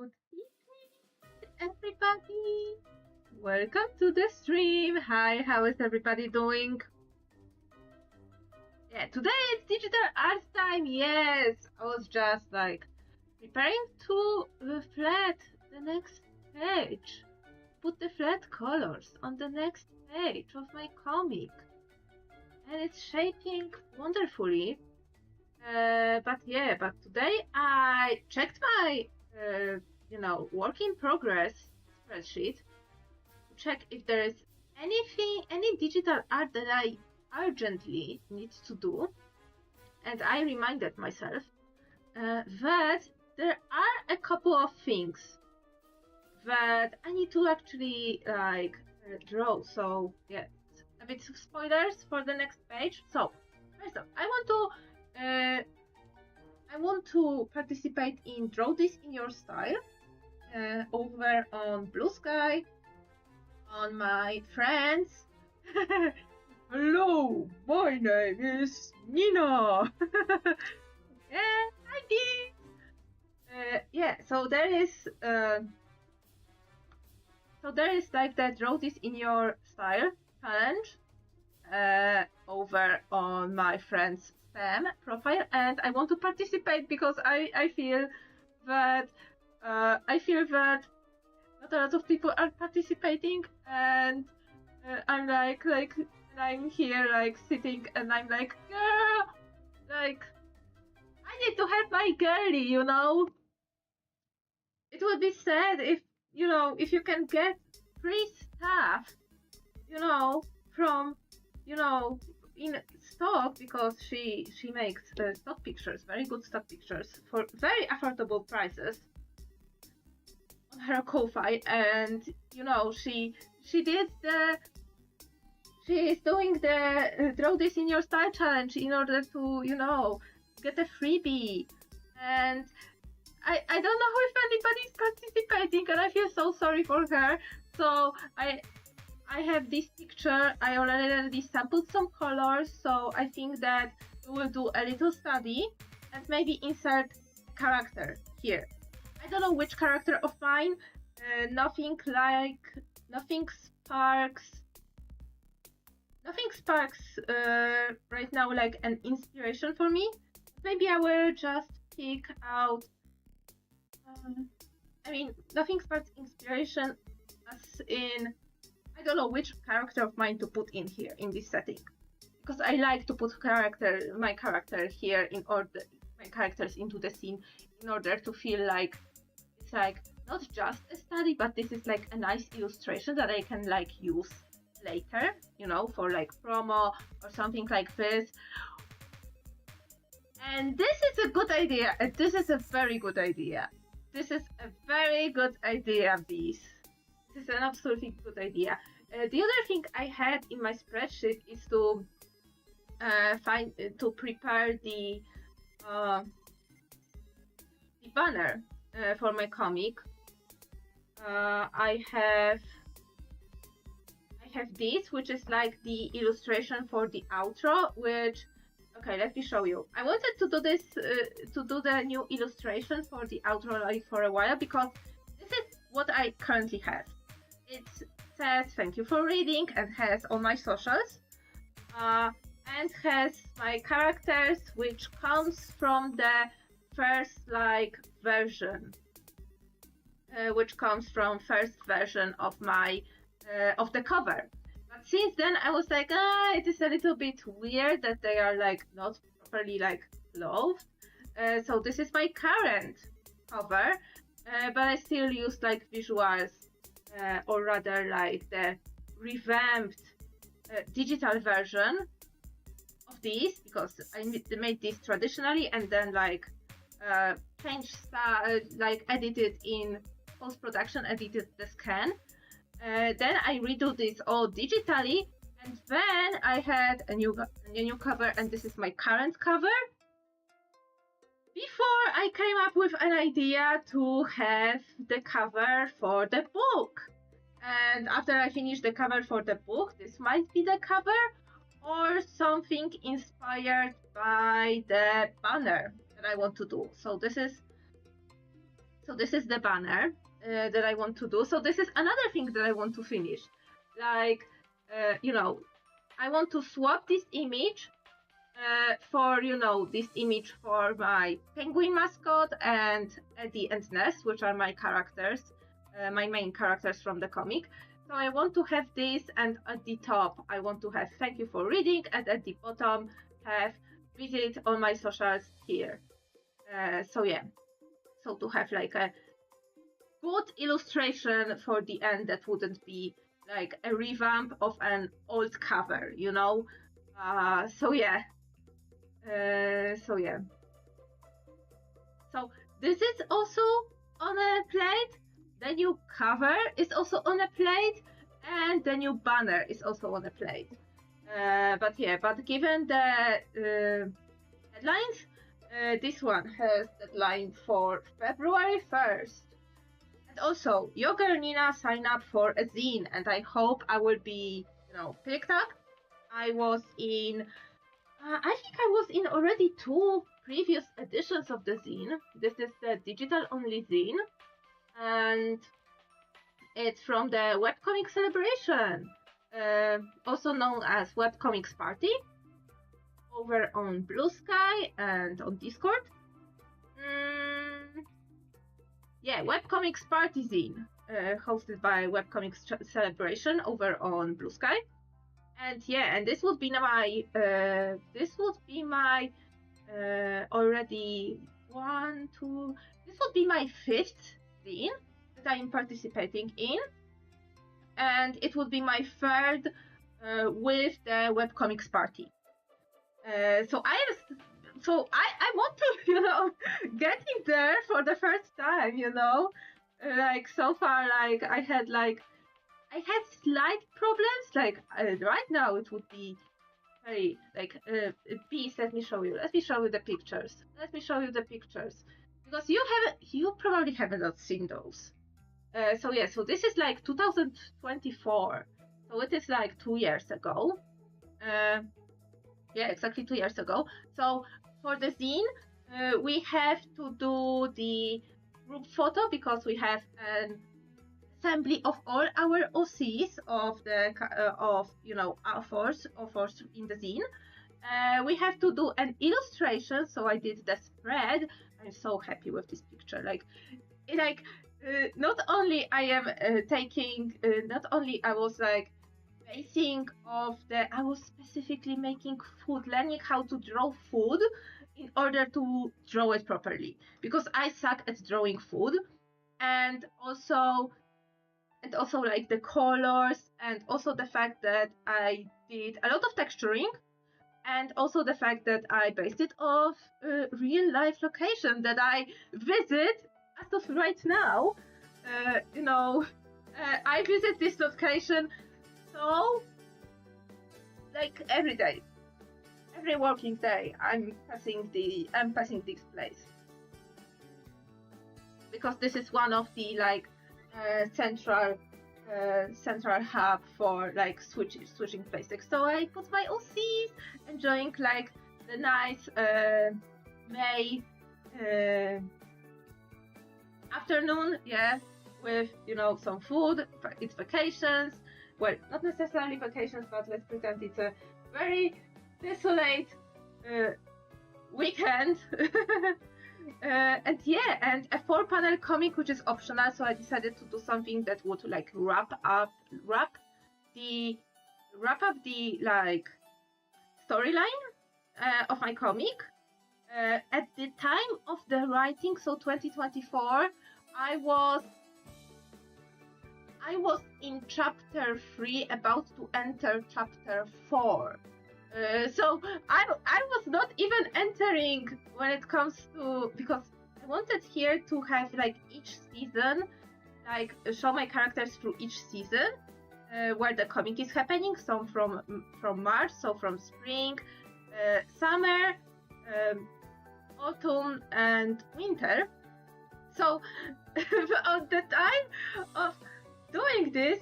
Good evening, everybody. Welcome to the stream. Hi, how is everybody doing? Yeah, today it's digital art time. Yes, I was just like preparing to flat the next page. Put the flat colors on the next page of my comic. And it's shaping wonderfully. But today I checked my, work in progress spreadsheet to check if there is any digital art that I urgently need to do. And I reminded myself that there are a couple of things that I need to actually draw. So yeah, a bit of spoilers for the next page. So first off, I want to participate in Draw This in Your Style over on Blue Sky, on my friends. Hello, my name is Nina. Yeah, hi Dee. So there is like the Draw This in Your Style challenge over on my friend's Spam profile, and I want to participate because I feel that not a lot of people are participating, and I'm I'm here sitting, and I'm like, girl, I need to help my girlie, It would be sad if you can get free stuff, from in stock, because she makes stock pictures, very good stock pictures for very affordable prices on her Ko-fi, and she is doing the Draw This in Your Style challenge in order to get a freebie, and I don't know if anybody's participating, and I feel so sorry for her. So I have this picture. I already sampled some colors, so I think that we will do a little study and maybe insert a character here. I don't know which character of mine. Nothing sparks right now like an inspiration for me. Maybe I will just pick out. Nothing sparks inspiration as in. I don't know which character of mine to put in here in this setting, because I like to put my character here my characters into the scene in order to feel like it's like not just a study, but this is like a nice illustration that I can use later, for promo or something like this. And this is a good idea. This is a very good idea. This is a very good idea, Bees. This is an absolutely good idea. The other thing I had in my spreadsheet is to prepare the banner for my comic. I have this, which is like the illustration for the outro. Okay, let me show you. I wanted to do this to do the new illustration for the outro for a while, because this is what I currently have. It says thank you for reading and has all my socials, and has my characters, which comes from the first version, of my of the cover. But since then I was like, it is a little bit weird that they are not properly clothed. So this is my current cover, but I still use visuals, or rather the revamped digital version of these, because I made this traditionally and then changed edited in post-production, edited the scan. Then I redo this all digitally, and then I had a new cover, and this is my current cover. Before I came up with an idea to have the cover for the book, and after I finished the cover for the book, this might be the cover, or something inspired by the banner that I want to do. So So this is the banner that I want to do. So this is another thing that I want to finish. Like, you know, I want to swap this image for, you know, this image for my penguin mascot and Addie and Nest, which are my characters, my main characters from the comic. So I want to have this, and at the top I want to have thank you for reading, and at the bottom have visit all my socials here. So yeah, so to have like a good illustration for the end that wouldn't be like a revamp of an old cover, you know. So yeah. So this is also on a plate. The new cover is also on a plate, and the new banner is also on a plate. But given the deadlines, this one has deadline for February 1st. And also, your girl Nina signed up for a zine, and I hope I will be, you know, picked up. I was in, I think I was in already 2 previous editions of the zine. This is the digital only zine, and it's from the webcomic celebration, also known as webcomics party, over on Blue Sky and on Discord. Yeah, webcomics party zine, hosted by webcomics celebration over on Blue Sky. And yeah, and this would be my already 1, 2. This would be my 5th zine that I'm participating in, and it would be my 3rd with the webcomics party. So I want to, you know, getting there for the first time, you know. Like so far, like I had slight problems. Like right now, it would be very like peace. Let me show you the pictures. Because you probably haven't seen those. So yeah, so this is like 2024. So it is like 2 years ago. Yeah, exactly 2 years ago. So for the zine, we have to do the group photo because we have an assembly of all our OCs of the you know, authors in the zine. We have to do an illustration, so I did the spread. I'm so happy with this picture. Not only I am not only I was like I was specifically making food, learning how to draw food in order to draw it properly, because I suck at drawing food, and also like the colors, and also the fact that I did a lot of texturing, and also the fact that I based it off real life location that I visit as of right now. You know, I visit this location. So, like every day, every working day, I'm passing this place, because this is one of the like central hub for like switching places. So I put my OCs, enjoying like the nice May afternoon, yeah, with, you know, some food. It's vacations. Well, not necessarily vacations, but let's pretend it's a very desolate weekend. And yeah, and a 4-panel comic, which is optional, so I decided to do something that would like wrap up the like storyline of my comic. At the time of the writing, so 2024, I was in chapter 3, about to enter chapter 4. So I was not even entering when it comes to, because I wanted here to have like each season, like show my characters through each season, where the comic is happening. So from March, so from spring, summer, autumn, and winter. So at the time of doing this,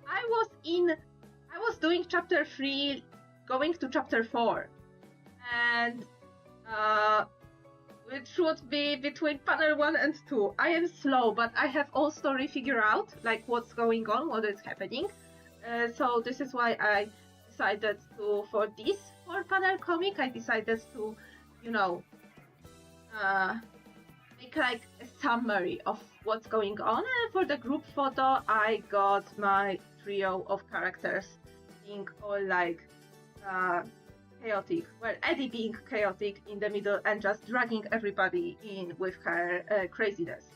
I was doing chapter 3, going to chapter 4, and which would be between panel 1 and 2. I am slow, but I have all story figured out, like what's going on, what is happening. So this is why I decided to, for this 4-panel comic, I decided to, you know, make like a summary of what's going on. And for the group photo, I got my trio of characters being all like chaotic. Well, Addie being chaotic in the middle and just dragging everybody in with her craziness.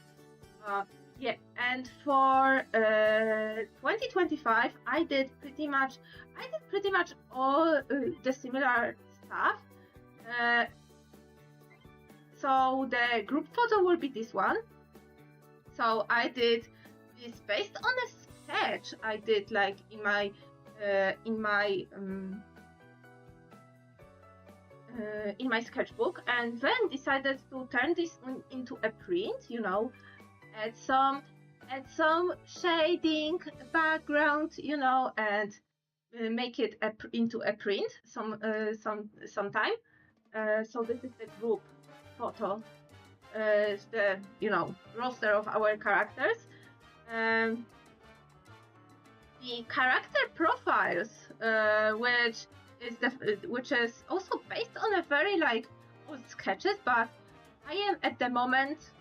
Yeah, and for 2025, I did pretty much all the similar stuff. So the group photo will be this one. So I did this based on a sketch I did like in my sketchbook, and then decided to turn this into a print, you know, add some shading, background, you know, and make it into a print sometime. So this is the group photo, the, you know, roster of our characters. The character profiles, which is also based on a very like old sketches, but I am at the moment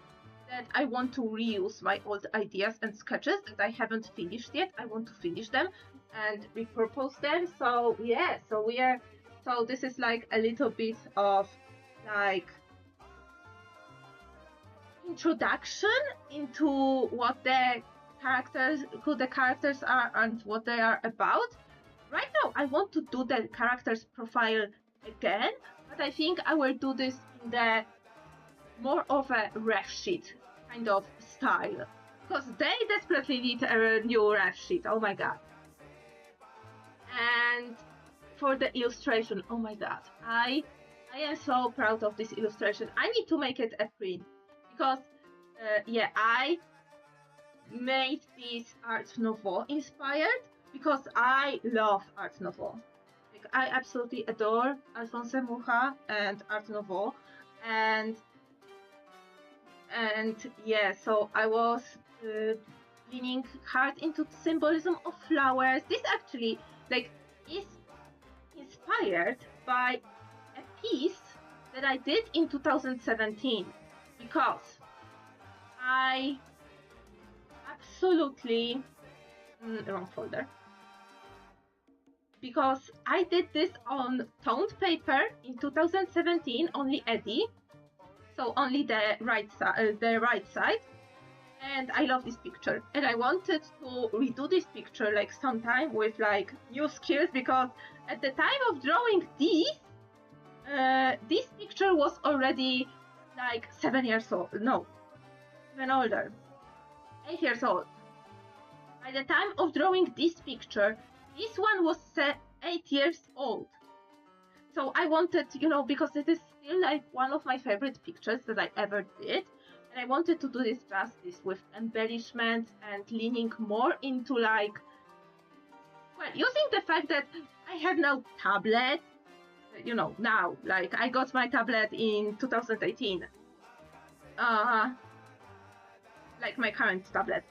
that I want to reuse my old ideas and sketches that I haven't finished yet. I want to finish them and repurpose them. So yeah, so this is like a little bit of like introduction into what who the characters are and what they are about. Right now I want to do the characters profile again, but I think I will do this in the more of a ref sheet kind of style, because they desperately need a new ref sheet. Oh my god. And for the illustration, oh my god, I am so proud of this illustration. I need to make it a print, because yeah, I made this Art Nouveau inspired because I love Art Nouveau. Like, I absolutely adore Alphonse Mucha and Art Nouveau, and yeah, so I was leaning hard into the symbolism of flowers. This actually like is inspired by a piece that I did in 2017, because I absolutely wrong folder. Because I did this on toned paper in 2017, only Eddie, so only the right side, and I love this picture, and I wanted to redo this picture like sometime with like new skills, because at the time of drawing this picture was already like 7 years old, no, even older, 8 years old. By the time of drawing this picture, this one was 8 years old. So I wanted, you know, because it is still like one of my favorite pictures that I ever did, and I wanted to do this justice with embellishments and leaning more into like, well, using the fact that I have now tablet, you know, now, like I got my tablet in 2018, like my current tablet.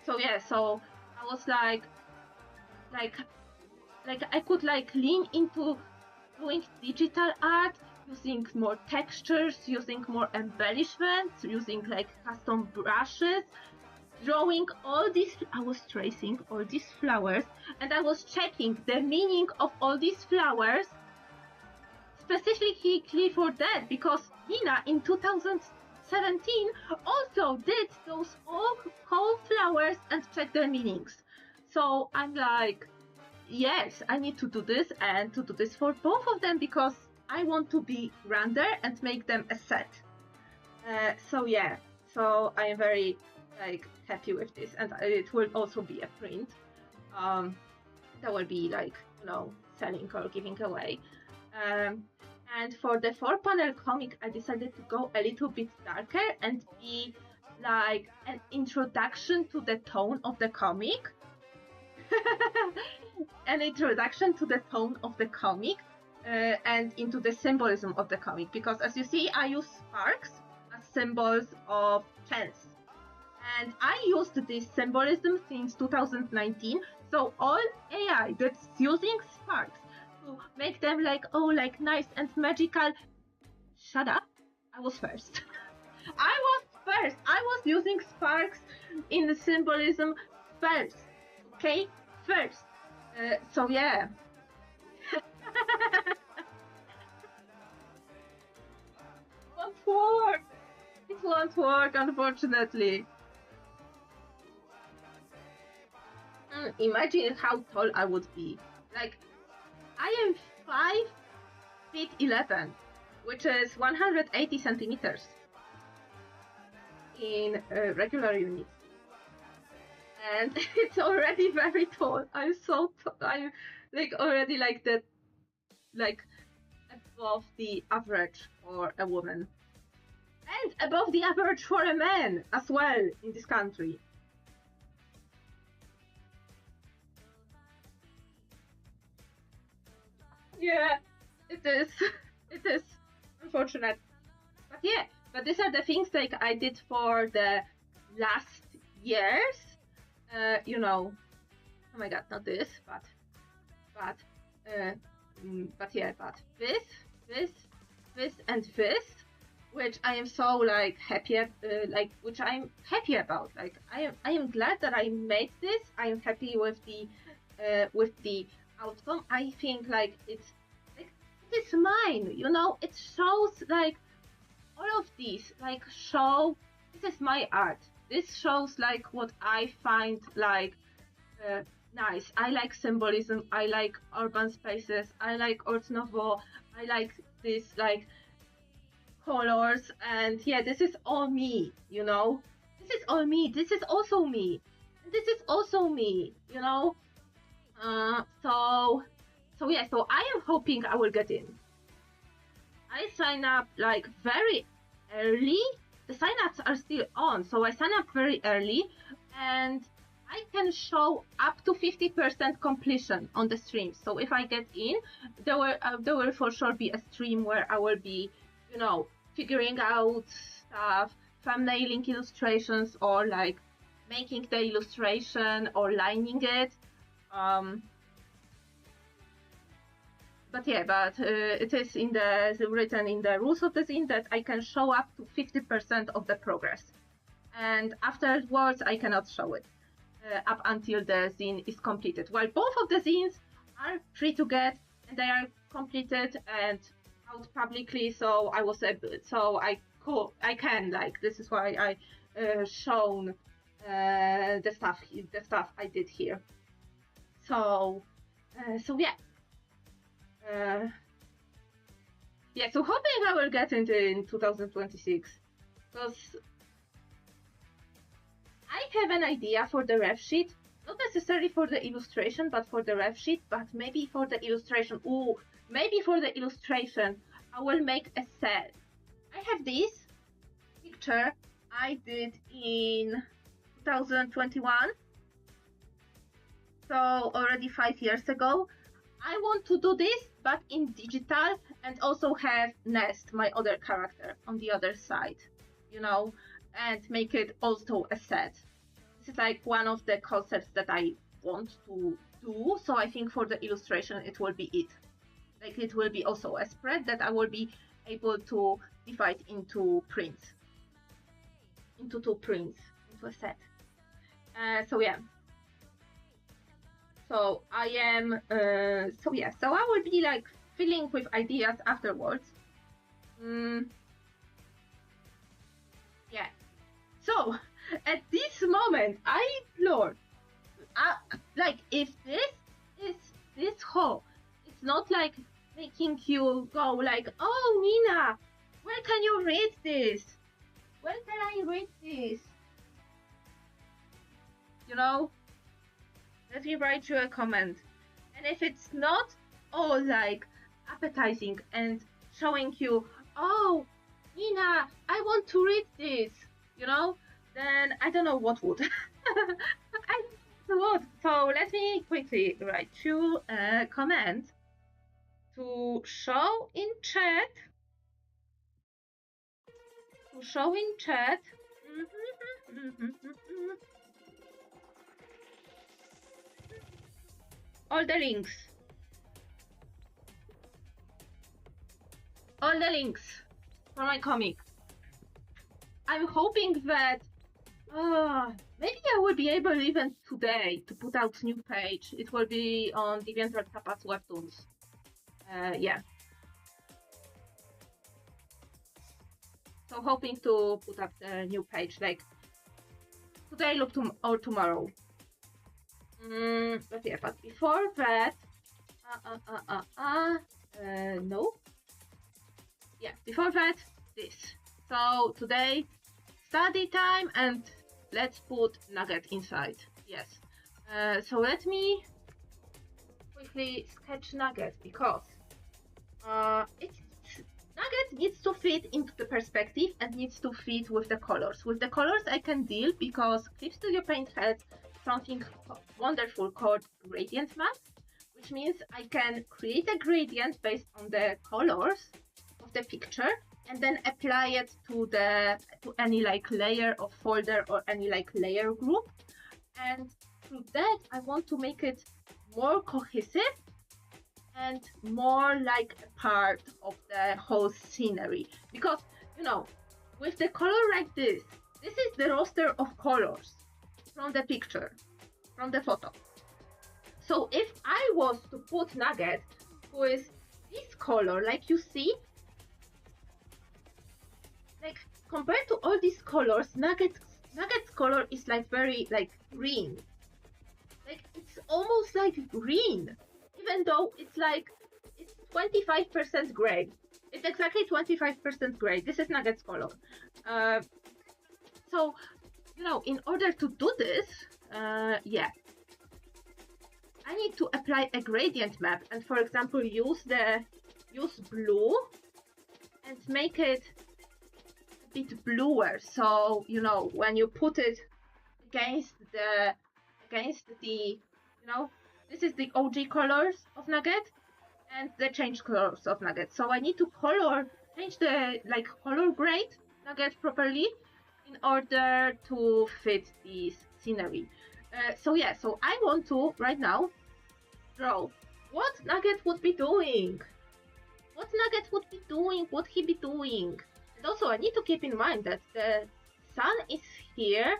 So yeah, so I was like I could like lean into doing digital art, using more textures, using more embellishments, using like custom brushes, drawing all these. I was tracing all these flowers, and I was checking the meaning of all these flowers specifically for that, because Nina in 2017 also did those all whole flowers and check their meanings. So I'm like, yes, I need to do this, and to do this for both of them, because I want to be grander and make them a set. So yeah, so I am very like happy with this, and it will also be a print that will be like, you know, selling or giving away. And for the 4-panel comic, I decided to go a little bit darker and be like an introduction to the tone of the comic. An introduction to the tone of the comic, and into the symbolism of the comic, because as you see, I use sparks as symbols of chance. And I used this symbolism since 2019, so all AI that's using sparks to make them like, oh, like nice and magical, shut up, I was first. I was first. I was using sparks in the symbolism first. Okay? First. So yeah. Won't work. It won't work, unfortunately. Imagine how tall I would be. Like, I am 5 feet 11, which is 180 centimeters in regular units. And it's already very tall. I'm so I'm like already like that, like above the average for a woman, and above the average for a man as well in this country. Yeah, it is. It is unfortunate, but yeah. But these are the things like I did for the last years. You know, oh my god, not this, but yeah, but this, and this, which I am so like happy at, which I'm happy about. Like I am glad that I made this. I am happy with the outcome. I think like it's mine. You know, it shows like all of these like show this is my art. This shows like what I find like nice. I like symbolism. I like urban spaces. I like Art Nouveau. I like this like colors, and yeah, this is all me. You know, this is all me. This is also me. This is also me. You know. So yeah. So I am hoping I will get in. I sign up like very early. The sign-ups are still on, so I sign up very early, and I can show up to 50% completion on the stream. So if I get in, there will for sure be a stream where I will be, you know, figuring out stuff, thumbnailing illustrations, or like making the illustration or lining it. But yeah, it is written in the rules of the zine that I can show up to 50% of the progress, and afterwards I cannot show it up until the zine is completed. While both of the zines are free to get, and they are completed and out publicly, so I can like, this is why I shown the stuff I did here. So yeah. Yeah, so hoping I will get into in 2026, because I have an idea for the ref sheet, not necessarily for the illustration, but for the ref sheet, but maybe for the illustration. Maybe for the illustration, I will make a set. I have this picture I did in 2021, so already 5 years ago. I want to do this, but in digital, and also have Nest, my other character, on the other side, you know, and make it also a set. This is like one of the concepts that I want to do, so I think for the illustration it will be it. Like it will be also a spread that I will be able to divide into prints, into 2 prints, into a set. So yeah. So I am, so yeah, so I will be like filling with ideas afterwards. Yeah. So at this moment, Lord, like if this is this whole, it's not like making you go like, oh Nina, where can you read this? Where can I read this? You know? Let me write you a comment. And if it's not all like appetizing and showing you, oh, Nina, I want to read this, you know, then I don't know what would. I don't know what. So let me quickly write you a comment to show in chat. All the links. All the links for my comic. I'm hoping that maybe I will be able even today to put out new page. It will be on DeviantArt Tapas Webtoons. Yeah. So hoping to put up the new page like today or tomorrow. But yeah, but before that, no. Yeah, before that, this. So today, study time, and let's put Nugget inside. Yes. So let me quickly sketch Nugget because Nugget needs to fit into the perspective and needs to fit with the colors. With the colors I can deal because Clip Studio Paint has something wonderful called gradient map, which means I can create a gradient based on the colors of the picture and then apply it to any like layer or folder or any like layer group. And through that I want to make it more cohesive and more like a part of the whole scenery. Because, you know, with the color like this is the roster of colors from the picture, from the photo. So if I was to put Nugget, who is this color, like you see, like compared to all these colors, Nugget's color is like very like green. Like it's almost like green. Even though it's 25% gray. It's exactly 25% gray. This is Nugget's color. So, you know, in order to do this, yeah, I need to apply a gradient map and, for example, use blue and make it a bit bluer. So, you know, when you put it against the, you know, this is the OG colors of Nugget and the changed colors of Nugget. So I need to change the like color grade Nugget properly in order to fit this scenery. So yeah, so I want to right now draw what Nugget would be doing. What Nugget would be doing, what he be doing. And also I need to keep in mind that the sun is here,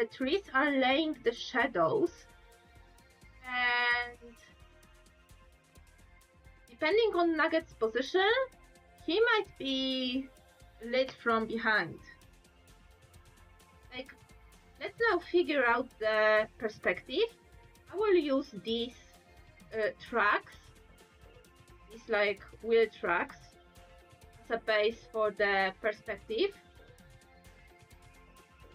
the trees are laying the shadows, and depending on Nugget's position, he might be lit from behind. Like, let's now figure out the perspective. I will use these tracks, these like wheel tracks, as a base for the perspective.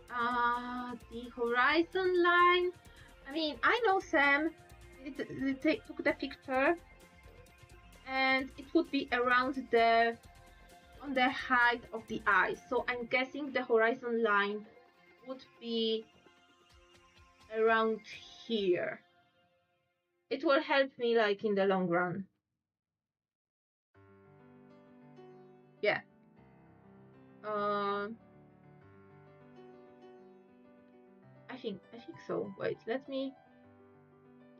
The horizon line. I mean, I know Sam took the picture, and it would be around on the height of the eye. So I'm guessing the horizon line would be around here. It will help me like in the long run. Yeah. I think so. Wait, let me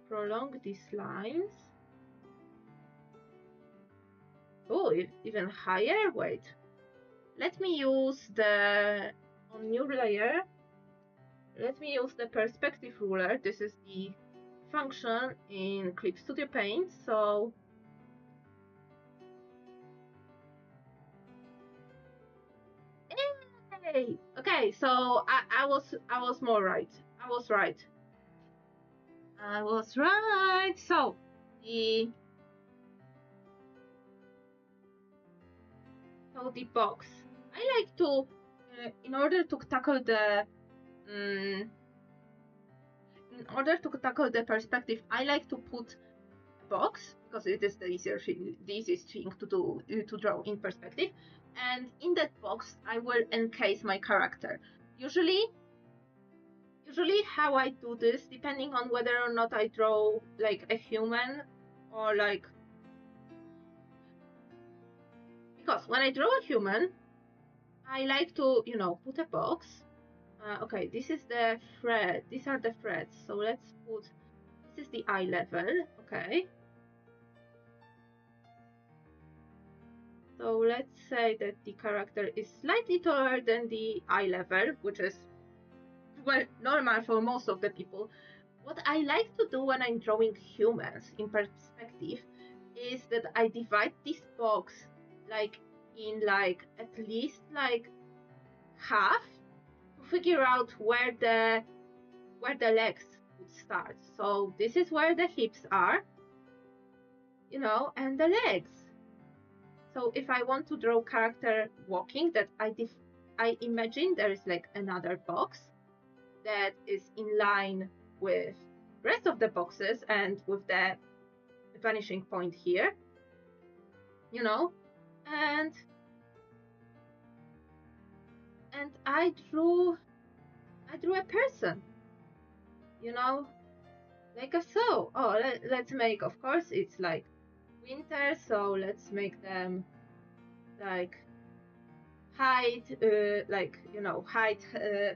prolong these lines. Oh, even higher? Wait. Let me use on new layer, let me use the perspective ruler. This is the function in Clip Studio Paint. So hey! Okay, so I was more right. I was right. So the box. I like to, in order to tackle the perspective, I like to put a box because it is the easiest thing to do, to draw in perspective. And in that box, I will encase my character. Usually how I do this, depending on whether or not I draw like a human or like Because when I draw a human, I like to, put a box. Okay, this is the thread. These are the threads. So let's put, this is the eye level. Okay. So let's say that the character is slightly taller than the eye level, which is, well, normal for most of the people. What I like to do when I'm drawing humans in perspective is that I divide this box in at least half to figure out where the legs would start. So this is where the hips are, and the legs. So if I want to draw character walking, that I imagine there is another box that is in line with rest of the boxes and with the vanishing point here, and I drew a person, like a so. Oh, let's make, of course, it's winter, so let's make them hide,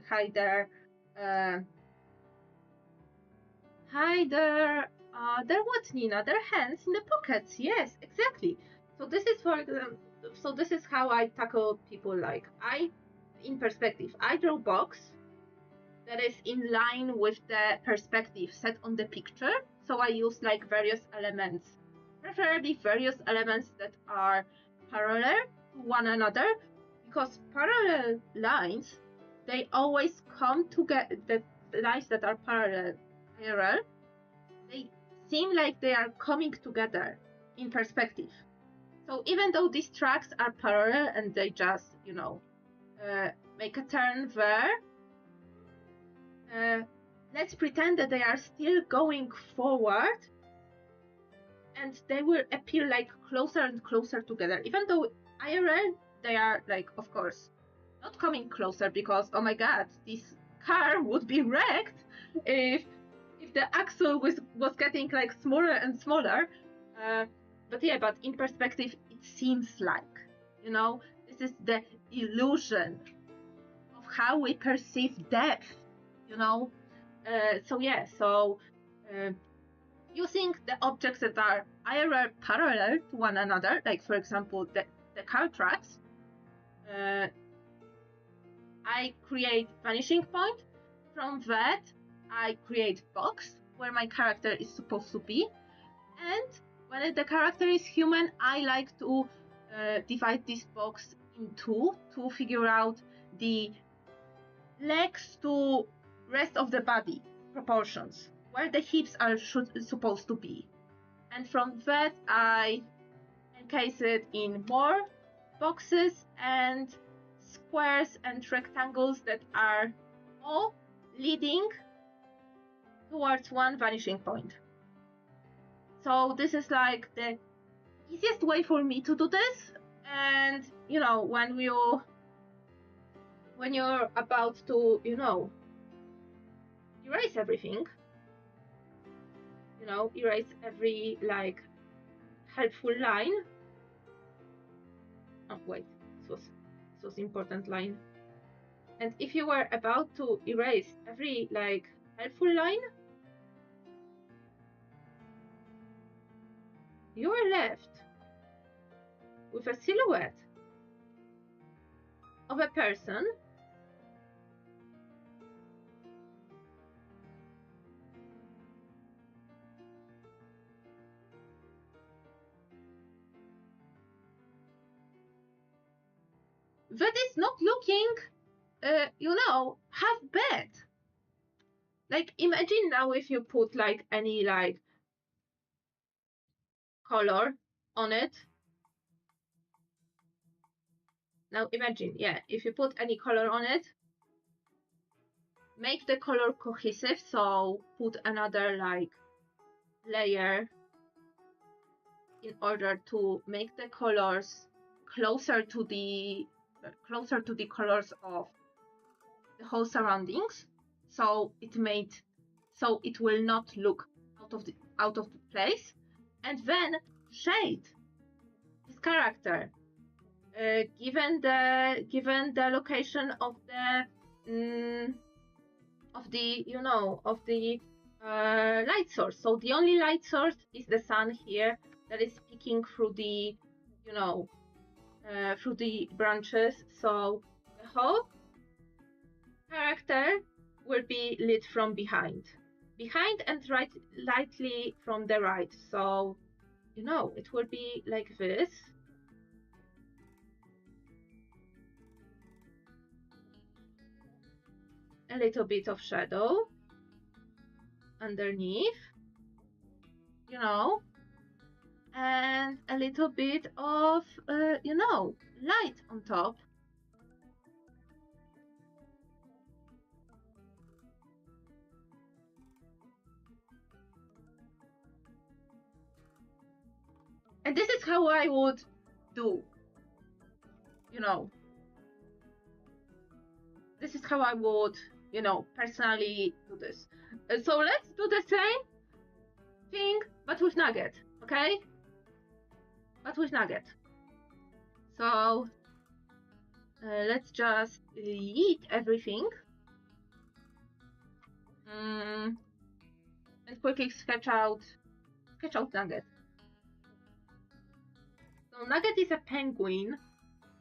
hide their what, Nina? Their hands in the pockets. Yes, exactly. So this is so this is how I tackle people. In perspective, I draw box that is in line with the perspective set on the picture. So I use various elements, preferably various elements that are parallel to one another, because parallel lines, they always come together. The lines that are parallel, they seem like they are coming together in perspective. So even though these tracks are parallel and they just, make a turn there, let's pretend that they are still going forward, and they will appear closer and closer together. Even though IRL, they are of course, not coming closer, because oh my god, this car would be wrecked if the axle was getting smaller and smaller. But in perspective, it seems this is the illusion of how we perceive depth, using the objects that are IRL parallel to one another, for example, the car tracks, I create vanishing point. From that, I create box where my character is supposed to be. And when the character is human, I like to divide this box in two to figure out the legs to rest of the body proportions, where the hips are supposed to be. And from that, I encase it in more boxes and squares and rectangles that are all leading towards one vanishing point. So this is the easiest way for me to do this. And when you're about to erase everything, erase every helpful line. Oh wait, this was important line. And if you were about to erase every helpful line, you are left with a silhouette of a person that is not looking, half bad. Imagine now if you put any color on it. Now imagine, if you put any color on it, make the color cohesive, so put another layer in order to make the colors closer to the colors of the whole surroundings, so it will not look out of place, and then shade this character given the location of the light source. So the only light source is the sun here that is peeking through the through the branches. So the whole character will be lit from behind and lightly from the right. So it will be like this. A little bit of shadow underneath, and a little bit of light on top. And this is how I would do, this is how I would, personally do this. So let's do the same thing, but with Nugget, okay? But with Nugget. So let's just delete everything. And quickly sketch out Nugget. So Nugget is a penguin,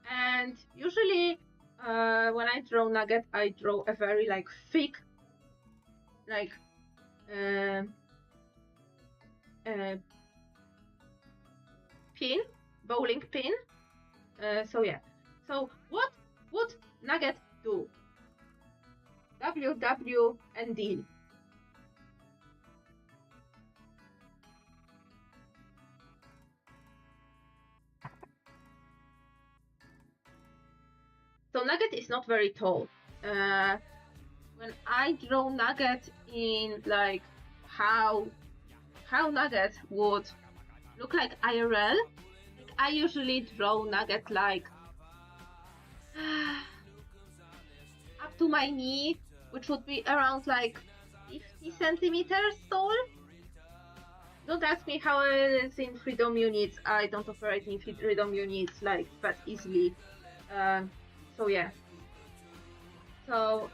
and usually when I draw Nugget, I draw a very thick, pin, bowling pin. So yeah. So what would Nugget do? WWND. So Nugget is not very tall. When I draw Nugget in how Nugget would look like IRL, I usually draw Nugget up to my knee, which would be around 50 centimeters tall. Don't ask me how it is in freedom units. I don't operate in freedom units that easily. So yeah. So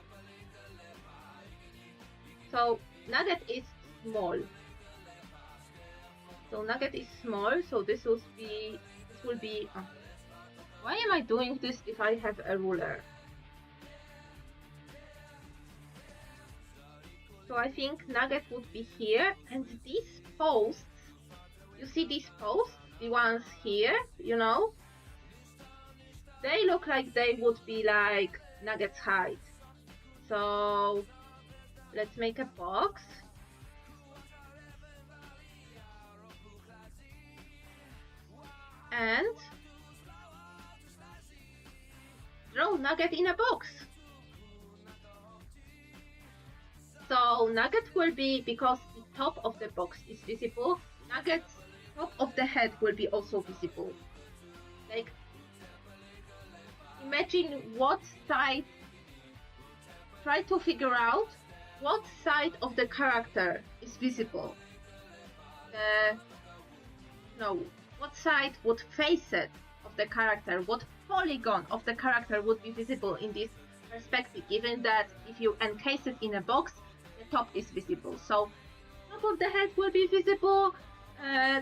Nugget is small. So this will be. Why am I doing this if I have a ruler? So I think Nugget would be here, and these posts, you see these posts, the ones here, they look like they would be Nugget's height. So let's make a box. And draw Nugget in a box. So Nugget will be, because the top of the box is visible, Nugget's top of the head will be also visible. Imagine what side, try to figure out what side of the character is visible. What side, what facet of the character, what polygon of the character would be visible in this perspective, given that if you encase it in a box, the top is visible. So top of the head will be visible,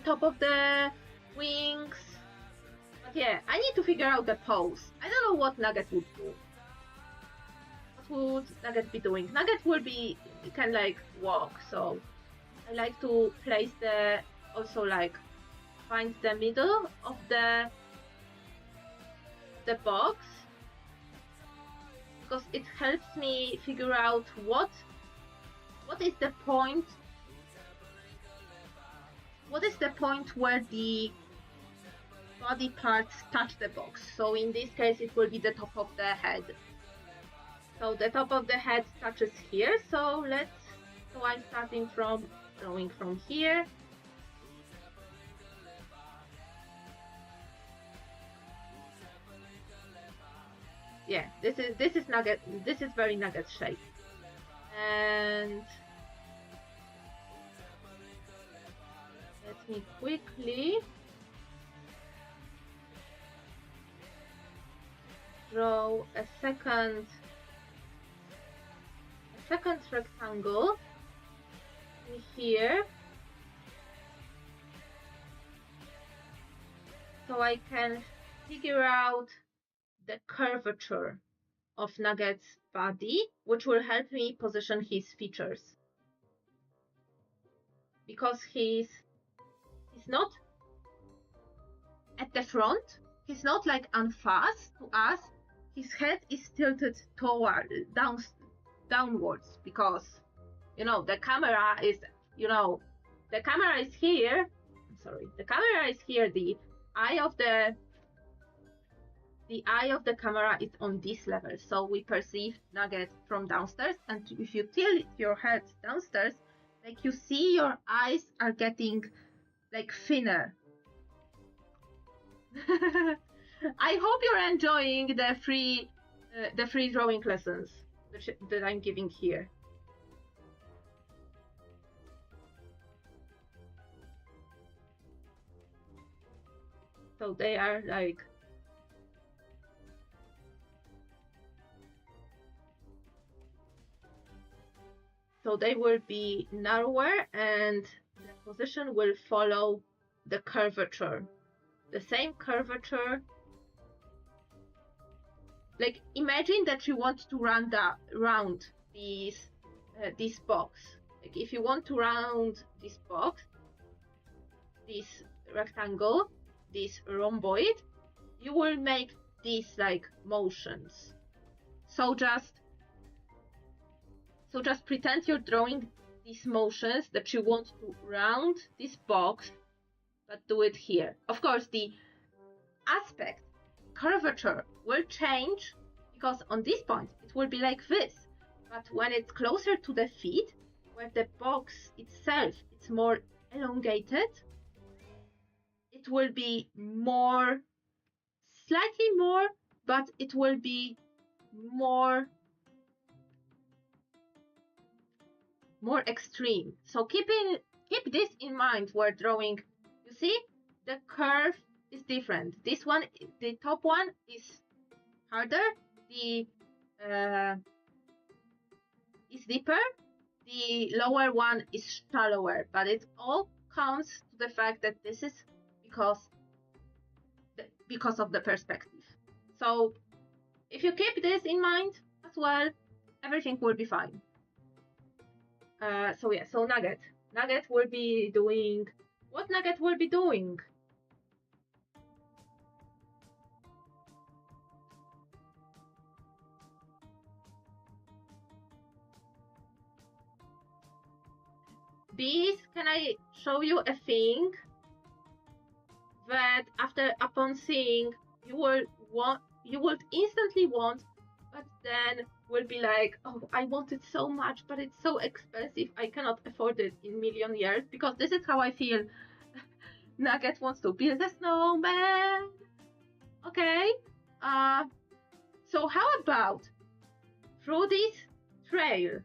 top of the wings. But yeah, I need to figure out the pose. I don't know what Nugget would do. What would Nugget be doing? Nugget will be, it can walk, so I like to place find the middle of the box, because it helps me figure out what is the point where the body parts touch the box. So in this case it will be the top of the head. So the top of the head touches here. So I'm starting from drawing from here. Yeah, this is Nugget. This is very Nugget shape. And let me quickly draw a second rectangle in here, so I can figure out the curvature of Nugget's body, which will help me position his features. Because he's not at the front, he's not like unfast to us. His head is tilted toward downwards, because the camera is the camera is here. I'm sorry, the camera is here. The eye of the camera is on this level, so we perceive Nugget from downstairs. And if you tilt your head downstairs, like, you see your eyes are getting like thinner. I hope you're enjoying the free drawing lessons that I'm giving here. So they are like, so they will be narrower, and the position will follow the curvature, the same curvature. Like, imagine that you want to round this box. Like, if you want to round this box, this rectangle, this rhomboid, you will make these like motions. So just pretend you're drawing these motions that you want to round this box, but do it here. Of course, the aspect curvature will change, because on this point it will be like this, but when it's closer to the feet, where the box itself is more elongated, it will be slightly more, but it will be more extreme. So keep this in mind while drawing. You see, the curve is different. This one, the top one, is harder. The is deeper. The lower one is shallower. But it all comes to the fact that this is because of the perspective. So if you keep this in mind as well, everything will be fine. So yeah, so Nugget will be doing what Nugget will be doing. Bees, can I show you a thing that upon seeing you would instantly want, but then will be like, oh, I want it so much, but it's so expensive, I cannot afford it in million years, because this is how I feel. Nugget wants to build a snowman. Okay, so how about through this trail,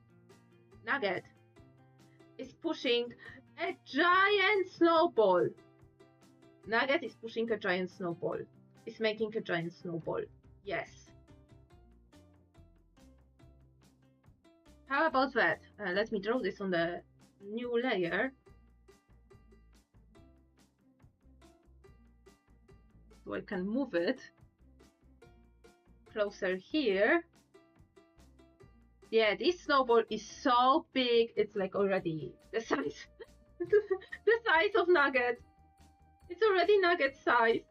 Nugget is pushing a giant snowball. Nugget is pushing a giant snowball. Is making a giant snowball. Yes. How about that? Let me draw this on the new layer. So I can move it closer here. Yeah, this snowball is so big, it's like already the size the size of Nugget. It's already Nugget size.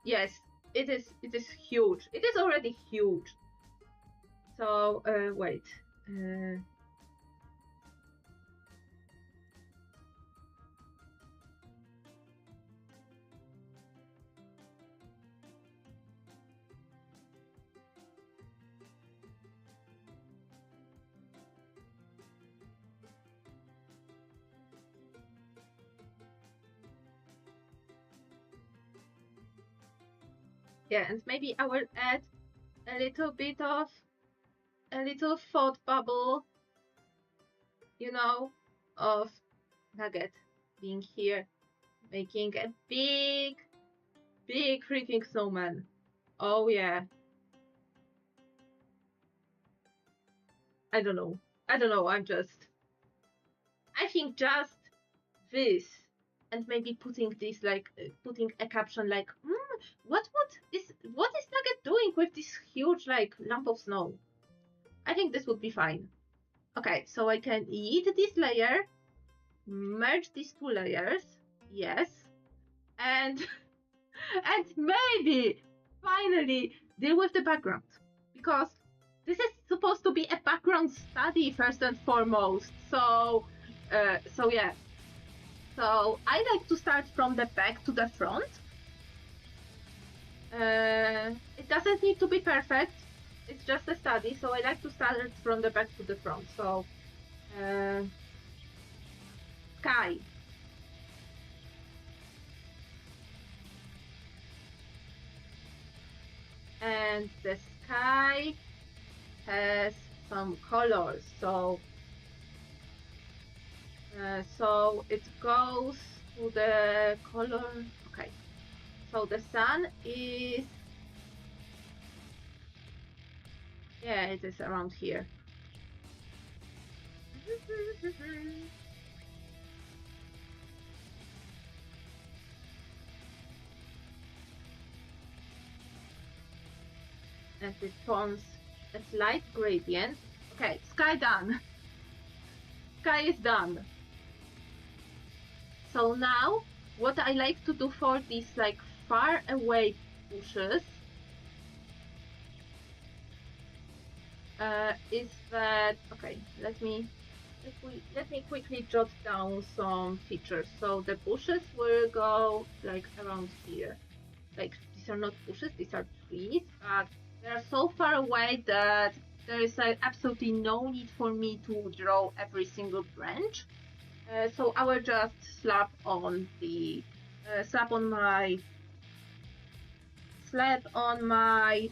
Yes, it is huge. It is already huge. So wait. Yeah, and maybe I will add a little bit of a little thought bubble, you know, of Nugget being here, making a big freaking snowman. Oh yeah. I don't know. I think just this, and maybe putting this like putting a caption like, what is Nugget doing with this huge like lump of snow? I think this would be fine. Okay, so I can eat this layer, merge these two layers, yes, and and maybe finally deal with the background, because this is supposed to be a background study first and foremost. So yeah. So I like to start from the back to the front. It doesn't need to be perfect. It's just a study, so I like to start from the back to the front. So sky. And the sky has some colors, so it goes to the color. Okay, so the sun is, yeah, it is around here. And it forms a slight gradient. Okay, sky done. Sky is done. So now, what I like to do for these like far away bushes is that, okay, let me quickly jot down some features. So the bushes will go like around here. Like, these are not bushes, these are trees, but they are so far away that there is absolutely no need for me to draw every single branch. So I will just slap on my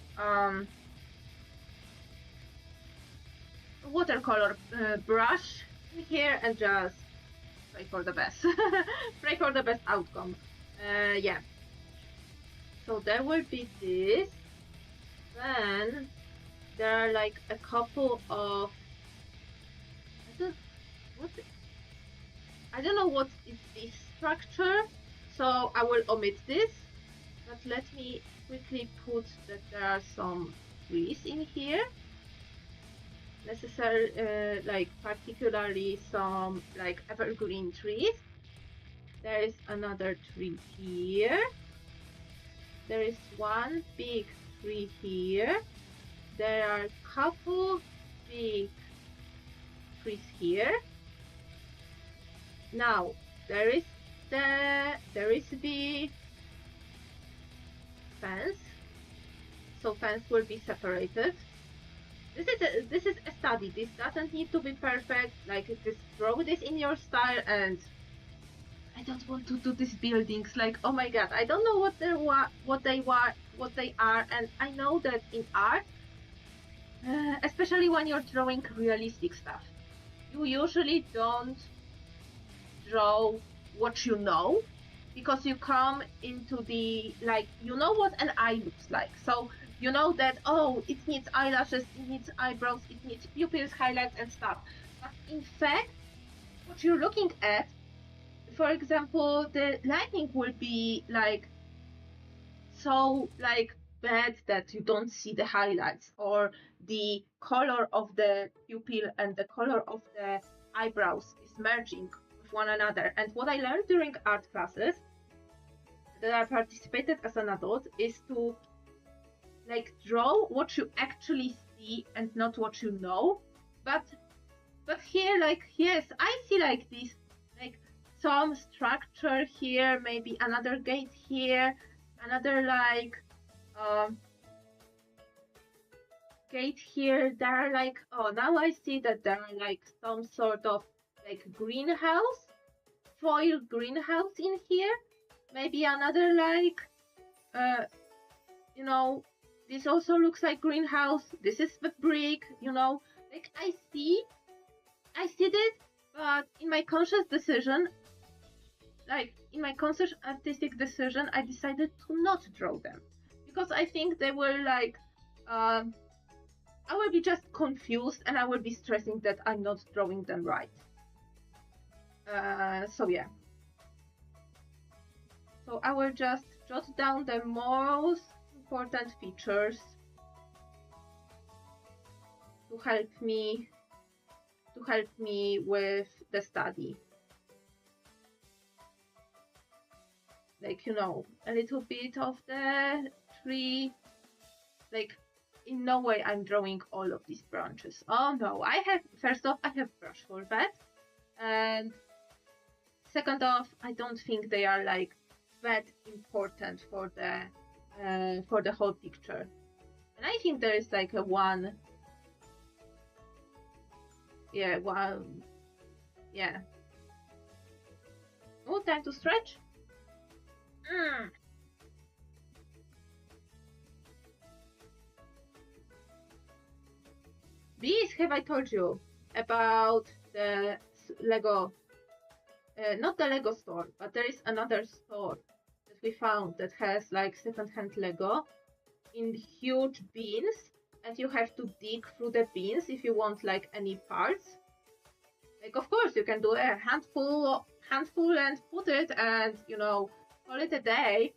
watercolor brush here and just pray for the best. Pray for the best outcome. Yeah. So there will be this. Then there are like a couple of, I don't know what is this structure, so I will omit this. But let me quickly put that there are some trees in here. Like particularly some like evergreen trees. There is another tree here. There is one big tree here. There are a couple big trees here. Now there is the fence. So fence will be separated. This is a study. This doesn't need to be perfect. Like, just draw this in your style, and I don't want to do these buildings. Like, oh my god, I don't know what they are, and I know that in art, especially when you're drawing realistic stuff, you usually don't draw what you know, because you come into the, like, you know what an eye looks like. So you know that, oh, it needs eyelashes, it needs eyebrows, it needs pupils, highlights, and stuff. But in fact, what you're looking at, for example, the lighting will be like so like bad that you don't see the highlights, or the color of the pupil and the color of the eyebrows is merging with one another. And what I learned during art classes that I participated as an adult is to like draw what you actually see and not what you know. But here, like, yes, I see like this, like some structure here, maybe another gate here, another like gate here. There are like, oh, now I see that there are like some sort of like greenhouse, foil greenhouse in here. Maybe another like, you know, this also looks like greenhouse. This is the brick, you know. Like, I see this, But in my conscious decision, like in my conscious artistic decision, I decided to not draw them because I think they were like, I will be just confused and I will be stressing that I'm not drawing them right. So yeah. So I will just jot down the most important features to help me with the study. Like, you know, a little bit of the tree. Like, in no way I'm drawing all of these branches. Oh no, first off, I have brush for that. And second off, I don't think they are like that important for the whole picture. And I think there is like a one. Yeah. Oh, time to stretch. Bees, have I told you about the Lego? Not the Lego store, but there is another store that we found that has like second-hand Lego in huge bins, and you have to dig through the bins if you want like any parts. Like, of course, you can do a handful and put it, and you know, call it a day.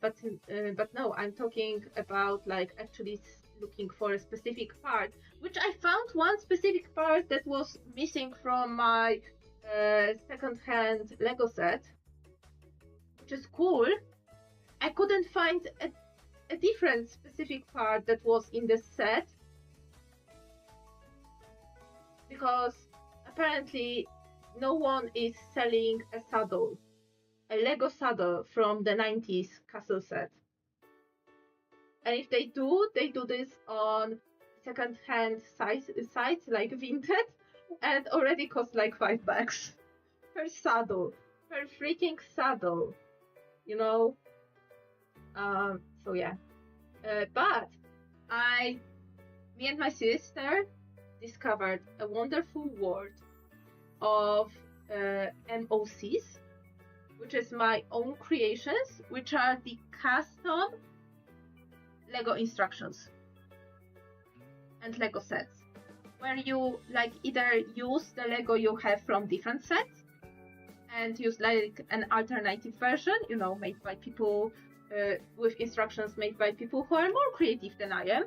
But no, I'm talking about like actually looking for a specific part, which I found one specific part that was missing from my second-hand Lego set, which is cool. I couldn't find a different specific part that was in the set because apparently no one is selling a Lego saddle from the 90s castle set. And if they do this on second-hand sites like Vinted, and already cost like $5 per saddle, per freaking saddle, you know. So yeah, but me and my sister discovered a wonderful world of MOCs, which is my own creations, which are the custom Lego instructions and Lego sets, where you like either use the Lego you have from different sets and use like an alternative version, you know, made by people with instructions made by people who are more creative than I am,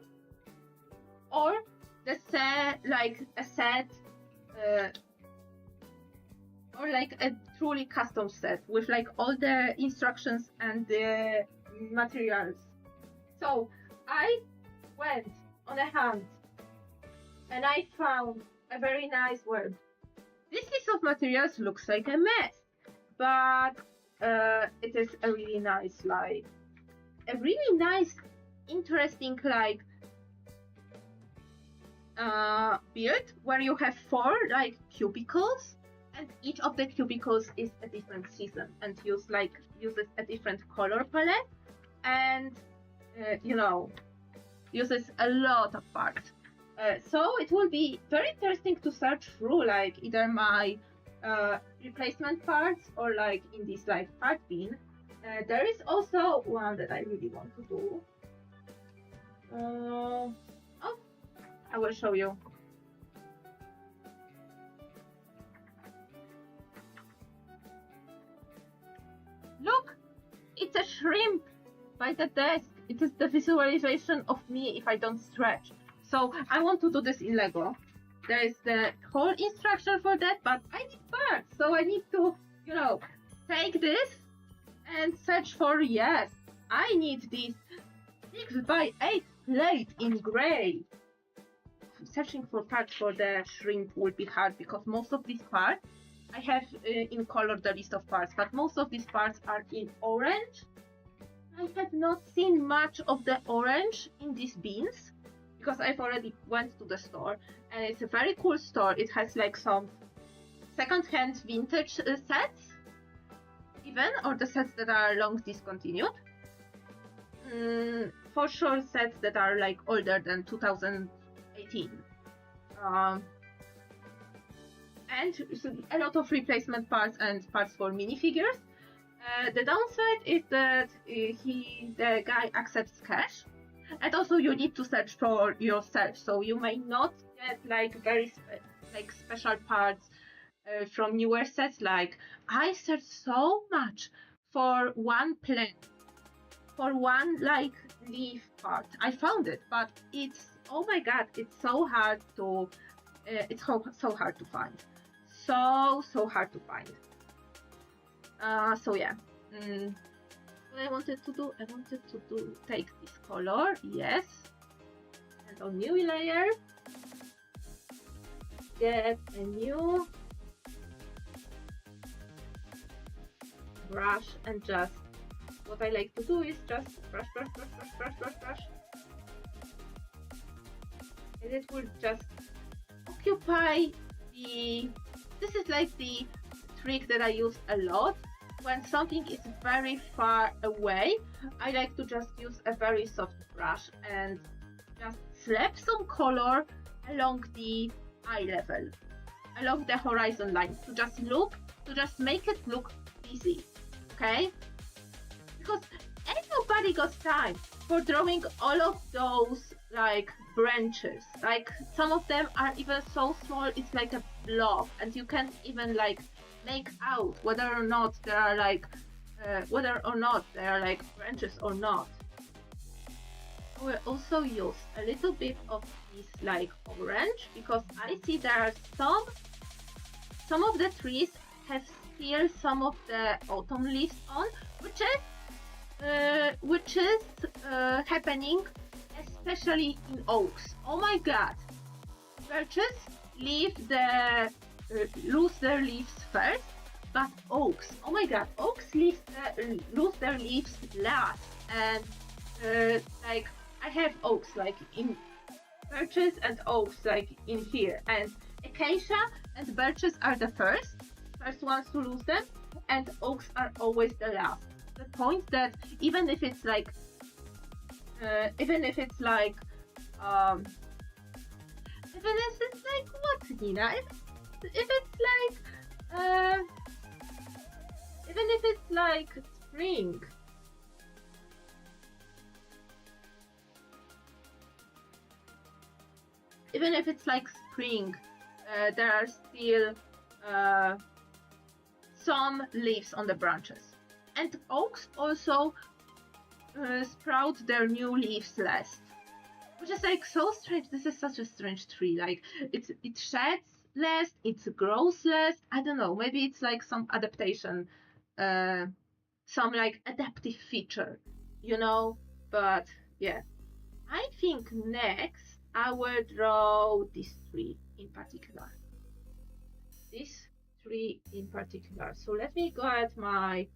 or the set like a set or like a truly custom set with like all the instructions and the materials. So I went on a hunt and I found a very nice word. This list of materials looks like a mess, but it is a really nice, interesting build where you have 4 like cubicles, and each of the cubicles is a different season and uses a different color palette, and you know, uses a lot of parts. So it will be very interesting to search through like either my replacement parts or like in this like part bin. There is also one that I really want to do. Oh, I will show you. Look, it's a shrimp by the desk. It is the visualization of me if I don't stretch. So I want to do this in Lego. There is the whole instruction for that, but I need parts. So I need to, you know, take this and search for, yes, I need this 6x8 plate in gray. Searching for parts for the shrimp will be hard because most of these parts, I have in color the list of parts, but most of these parts are in orange. I have not seen much of the orange in these bins because I've already went to the store, and it's a very cool store. It has like some second-hand vintage sets even, or the sets that are long discontinued. For sure sets that are like older than 2018. and a lot of replacement parts and parts for minifigures. The downside is that the guy accepts cash, and also you need to search for yourself, so you may not get like very special parts from newer sets. Like I searched so much for one plant, for one like leaf part. I found it, but it's, oh my god, it's so hard to so hard to find. So hard to find. So yeah. What I wanted to do, take this color, yes, and on new layer, get a new brush, and just, what I like to do is just brush, and it will just occupy the, this is like the trick that I use a lot. When something is very far away, I like to just use a very soft brush and just slap some color along the eye level, along the horizon line, to just make it look easy, okay? Because ain't nobody got time for drawing all of those like branches. Like some of them are even so small, it's like a blob, and you can't even like make out whether or not there are like branches or not. We'll also use a little bit of this like orange, because I see there are some of the trees have still some of the autumn leaves on, which is happening especially in oaks. Oh my god, birches lose their leaves first, but oaks, oh my god, oaks lose their leaves last. And like I have oaks like in birches and oaks like in here, and acacia and birches are the first ones to lose them, and oaks are always the last. The point that even if it's like what, Nina? Even if it's like spring, there are still some leaves on the branches. And oaks also sprout their new leaves last, which is like so strange. This is such a strange tree. Like it sheds less, it grows less. I don't know, maybe it's like some adaptation, some like adaptive feature, you know. But yeah, I think next I will draw this tree in particular. So let me go at my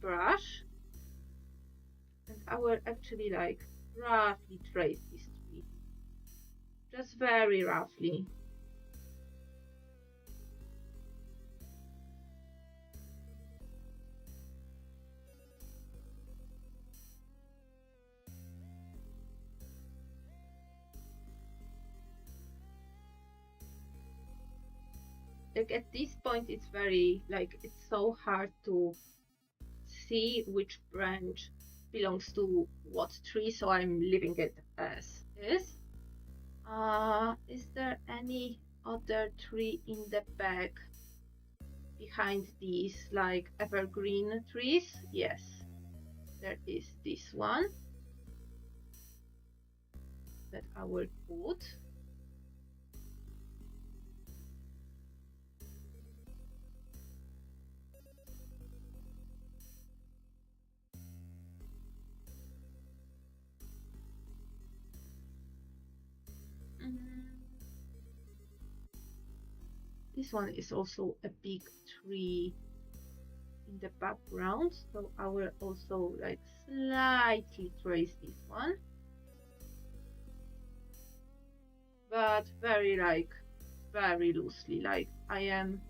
brush, and I will actually like roughly trace this tree, just very roughly. Like at this point, it's very like, it's so hard to see which branch belongs to what tree, so I'm leaving it as is. Is there any other tree in the back behind these like evergreen trees? Yes, there is this one that I will put. This one is also a big tree in the background, so I will also like slightly trace this one, but very loosely. Like I'm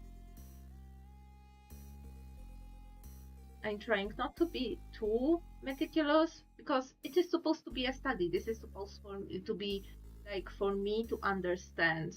trying not to be too meticulous, because it is supposed to be a study. This is supposed to be like for me to understand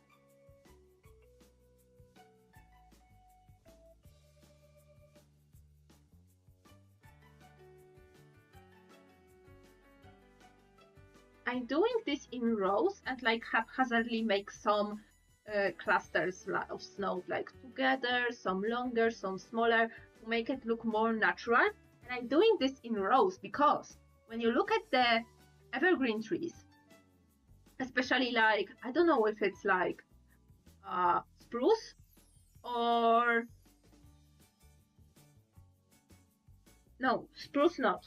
I'm doing this in rows and like haphazardly make some clusters of snow like together, some longer, some smaller, to make it look more natural. And I'm doing this in rows because when you look at the evergreen trees, especially like, I don't know if it's like spruce or no, spruce not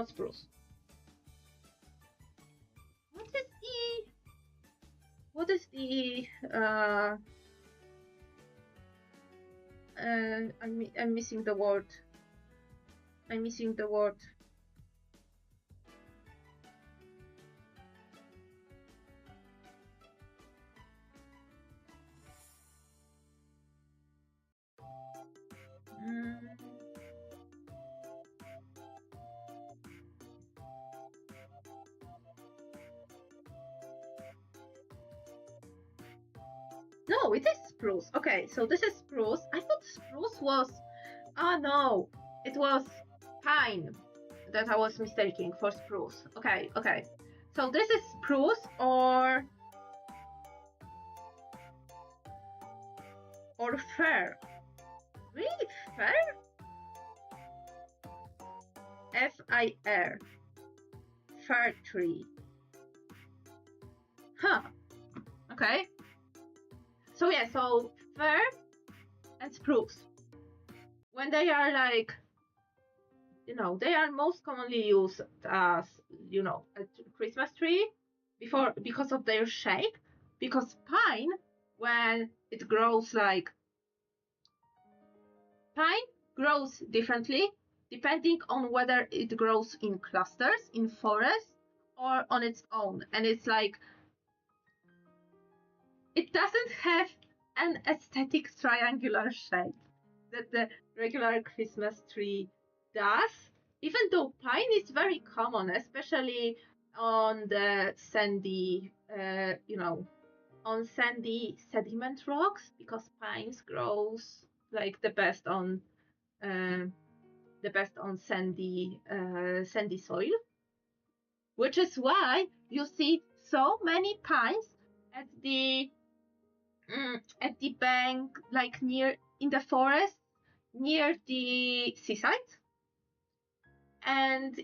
spruce. What is the I'm missing the word. No, it is spruce. Okay, so this is spruce. I thought spruce was... Oh no, it was pine that I was mistaking for spruce. Okay. So this is spruce or fir. Really? Fir? F-I-R. Fir tree. Huh. Okay. So yeah, so fir and spruce. When they are like, they are most commonly used as, a Christmas tree because of their shape. Because pine, when it grows like, pine grows differently depending on whether it grows in clusters, in forests, or on its own. And it's like, it doesn't have an aesthetic triangular shape that the regular Christmas tree does, even though pine is very common, especially on the sandy, on sandy sediment rocks, because pines grows like the best on sandy soil, which is why you see so many pines at the bank, like near in the forest, near the seaside, and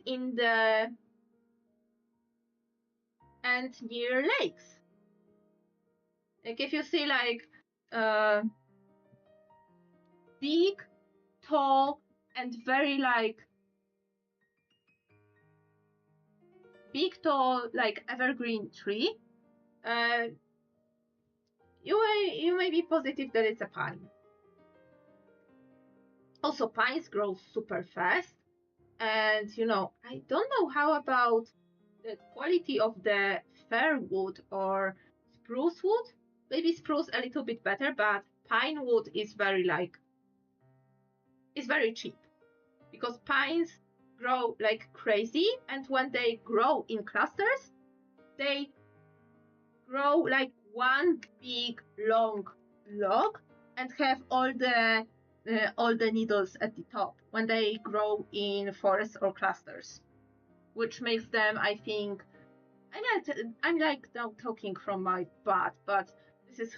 near lakes. Like if you see like big, tall, and very like evergreen tree, you may be positive that it's a pine. Also, pines grow super fast, and I don't know how about the quality of the fir wood or spruce wood. Maybe spruce a little bit better, but pine wood is very cheap, because pines grow like crazy, and when they grow in clusters, they grow like one big long log and have all the needles at the top when they grow in forests or clusters, which makes them, I think, I'm like now talking from my butt, but this is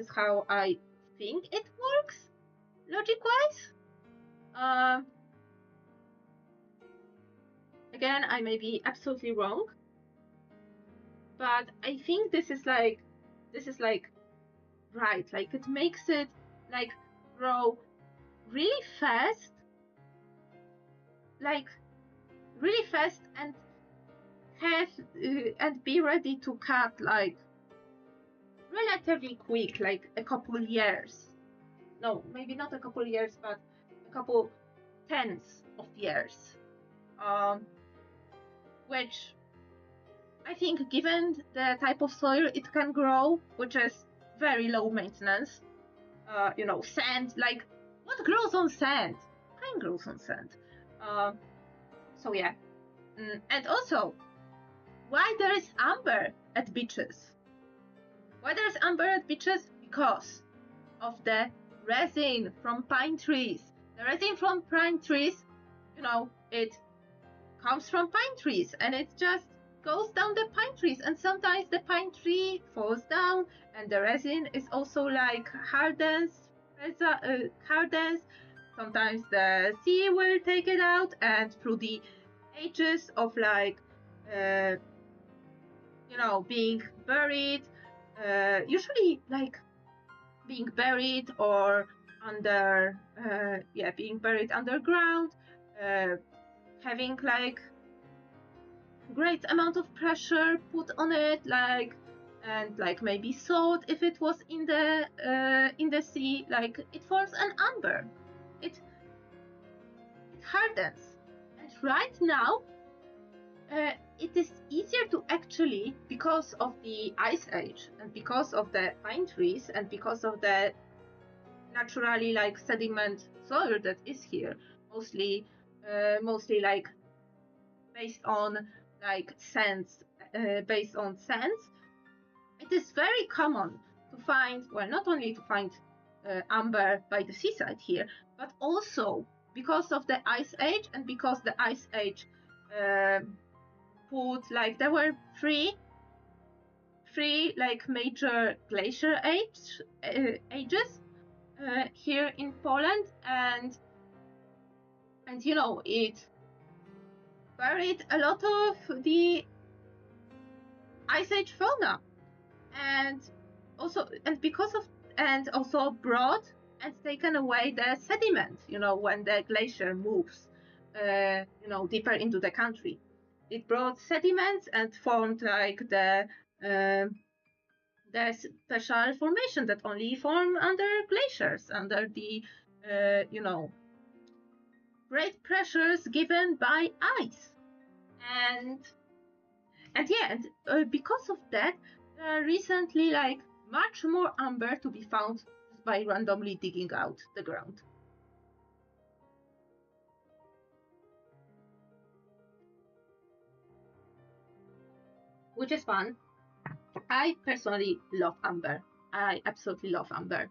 how I think it works logic-wise. Again, I may be absolutely wrong, but I think this is like right. Like it makes it like grow really fast, and have and be ready to cut like relatively quick, like a couple years. No, maybe not a couple years, but a couple tens of years. Which I think, given the type of soil it can grow, which is very low maintenance, sand, like what grows on sand? Pine grows on sand. So yeah. And also, why there is amber at beaches? Because of the resin from pine trees. The resin from pine trees, it comes from pine trees, and it's just goes down the pine trees, and sometimes the pine tree falls down and the resin is also like hardens. Sometimes the sea will take it out, and through the ages of like being buried, usually like being buried or being buried underground, having like great amount of pressure put on it, and maybe salt if it was in the sea, like it forms an amber. It hardens, and right now it is easier to actually, because of the ice age and because of the pine trees and because of the naturally like sediment soil that is here, mostly like based on like sands, it is very common to find, well, not only to find amber by the seaside here, but also because of the ice age, and because the ice age there were three like major glacier ages here in Poland, and it buried a lot of the ice age fauna, and also brought and taken away the sediment, when the glacier moves deeper into the country. It brought sediments and formed like the special formation that only form under glaciers, under the great pressures given by ice. And because of that, recently like much more amber to be found just by randomly digging out the ground. Which is fun. I personally love amber. I absolutely love amber.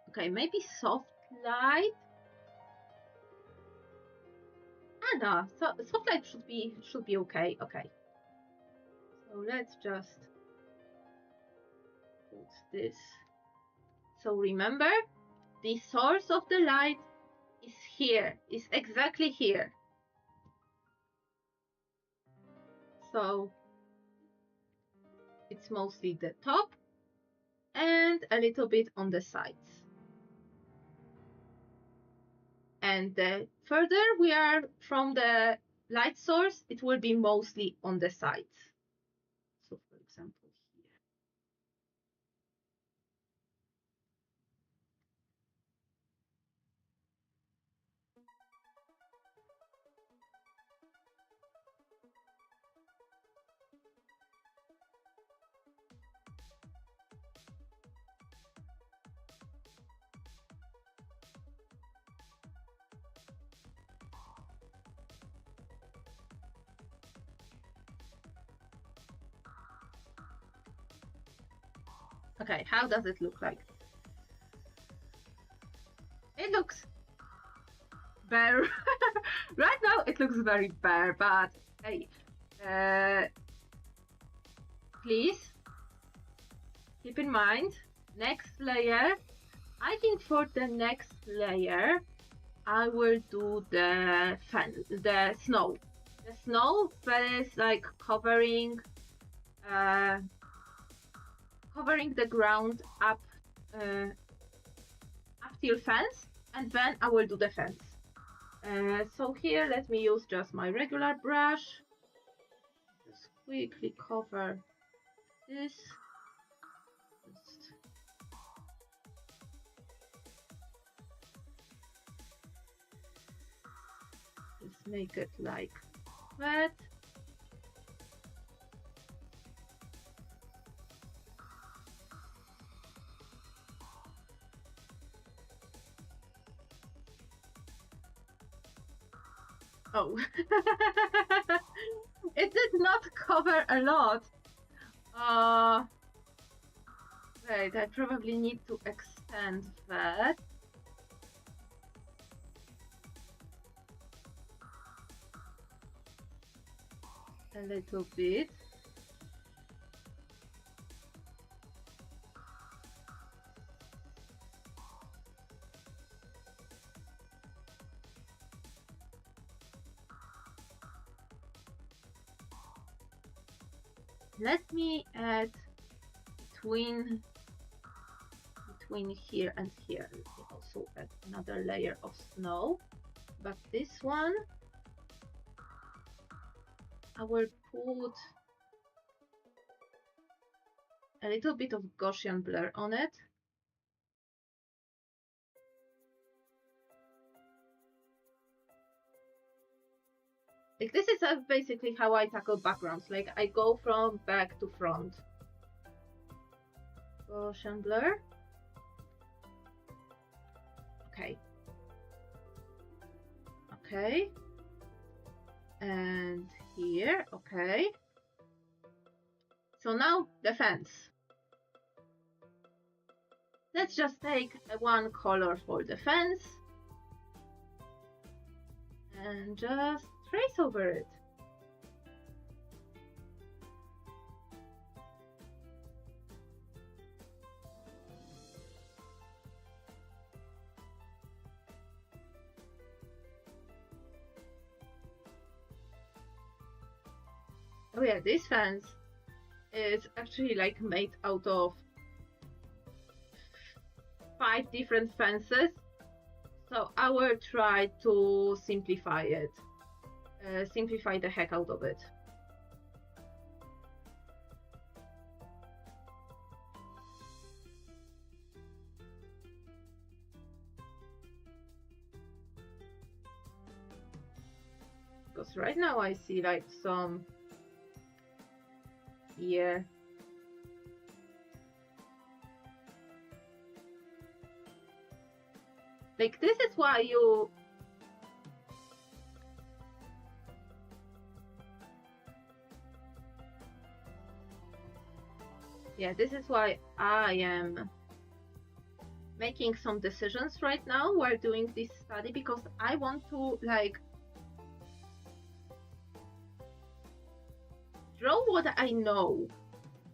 Okay, maybe soft light. No, so soft light should be okay. Okay. So let's just put this. So remember, the source of the light is here, is exactly here. So it's mostly the top and a little bit on the sides. And the further we are from the light source, it will be mostly on the sides. So for example, here. Okay, how does it look like? It looks bare. Right now it looks very bare, but hey, please keep in mind, next layer, I think for the next layer, I will do the snow. The snow that is like covering the ground up till fence, and then I will do the fence. So here, let me use just my regular brush. Just quickly cover this. Just make it like that. Oh, it did not cover a lot. Wait, I probably need to extend that. a little bit. Let me add between here and here. Let me also add another layer of snow, but this one I will put a little bit of Gaussian blur on it. Like, this is basically how I tackle backgrounds. Like, I go from back to front. Gaussian blur. Okay. Okay. And here, okay. So now the fence. Let's just take one color for the fence and just trace over it. Oh yeah, this fence is actually like made out of 5 different fences, so I will try to simplify it, simplify the heck out of it. Because right now I see like some here. Like, this is why you this is why I am making some decisions right now while doing this study, because I want to like draw what I know,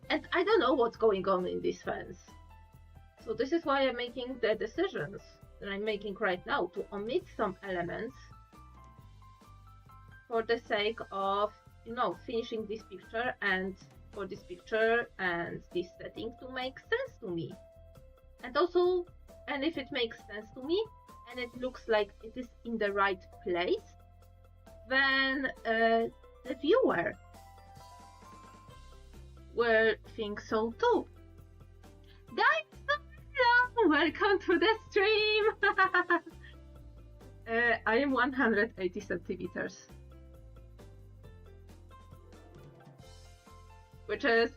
and I don't know what's going on in this fence. So this is why I'm making the decisions that I'm making right now, to omit some elements for the sake of, you know, finishing this picture, and for this picture and this setting to make sense to me. And also, and if it makes sense to me and it looks like it is in the right place, then the viewer will think so too. Guys, hello! Welcome to the stream! I am 180 centimeters. Which is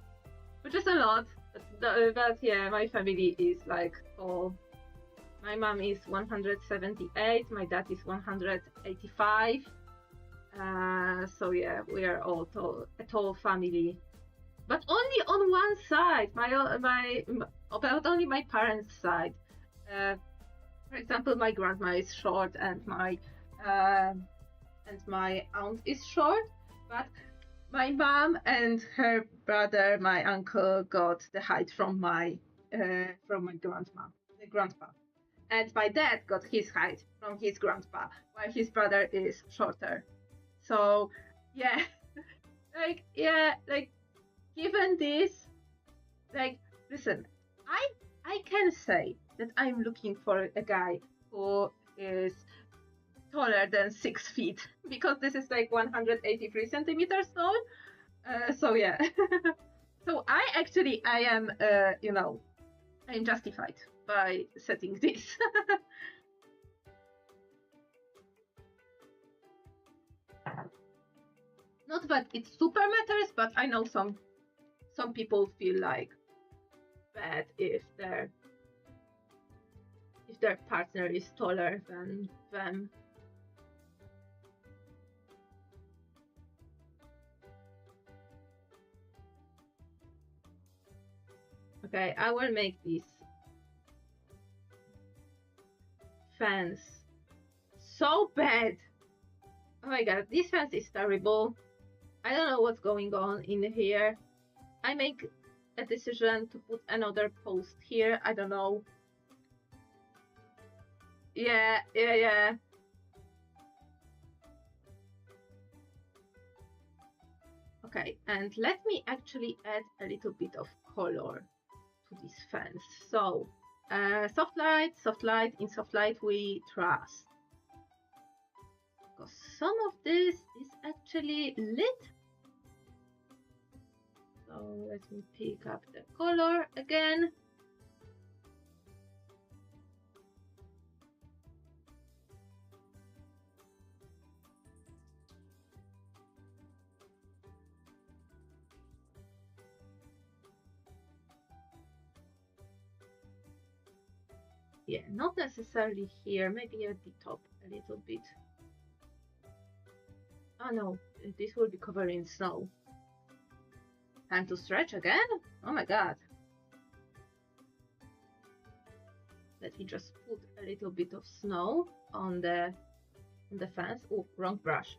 a lot, but yeah, my family is like tall. My mom is 178, my dad is 185. So yeah, we are all tall, a tall family. But only on one side, about only my parents' side. For example, my grandma is short, and my aunt is short. But my mom and her brother, my uncle, got the height from my grandpa, and my dad got his height from his grandpa, while his brother is shorter. So yeah, like given this, like, listen, I can say that I'm looking for a guy who is taller than 6 feet, because this is like 183 centimeters tall. So yeah. So I am, you know, I'm justified by setting this. Not that it super matters, but I know some people feel like bad if their partner is taller than them. Okay, I will make this fence so bad. Oh my god, this fence is terrible. I don't know what's going on in here. I make a decision to put another post here. I don't know. Yeah. Okay, and let me actually add a little bit of color to this fence. So, soft light, in soft light we trust. Because some of this is actually lit. So let me pick up the color again. Yeah, not necessarily here, maybe at the top a little bit. Oh no, this will be covered in snow. Time to stretch again? Oh my god. Let me just put a little bit of snow on the fence. Oh, wrong brush.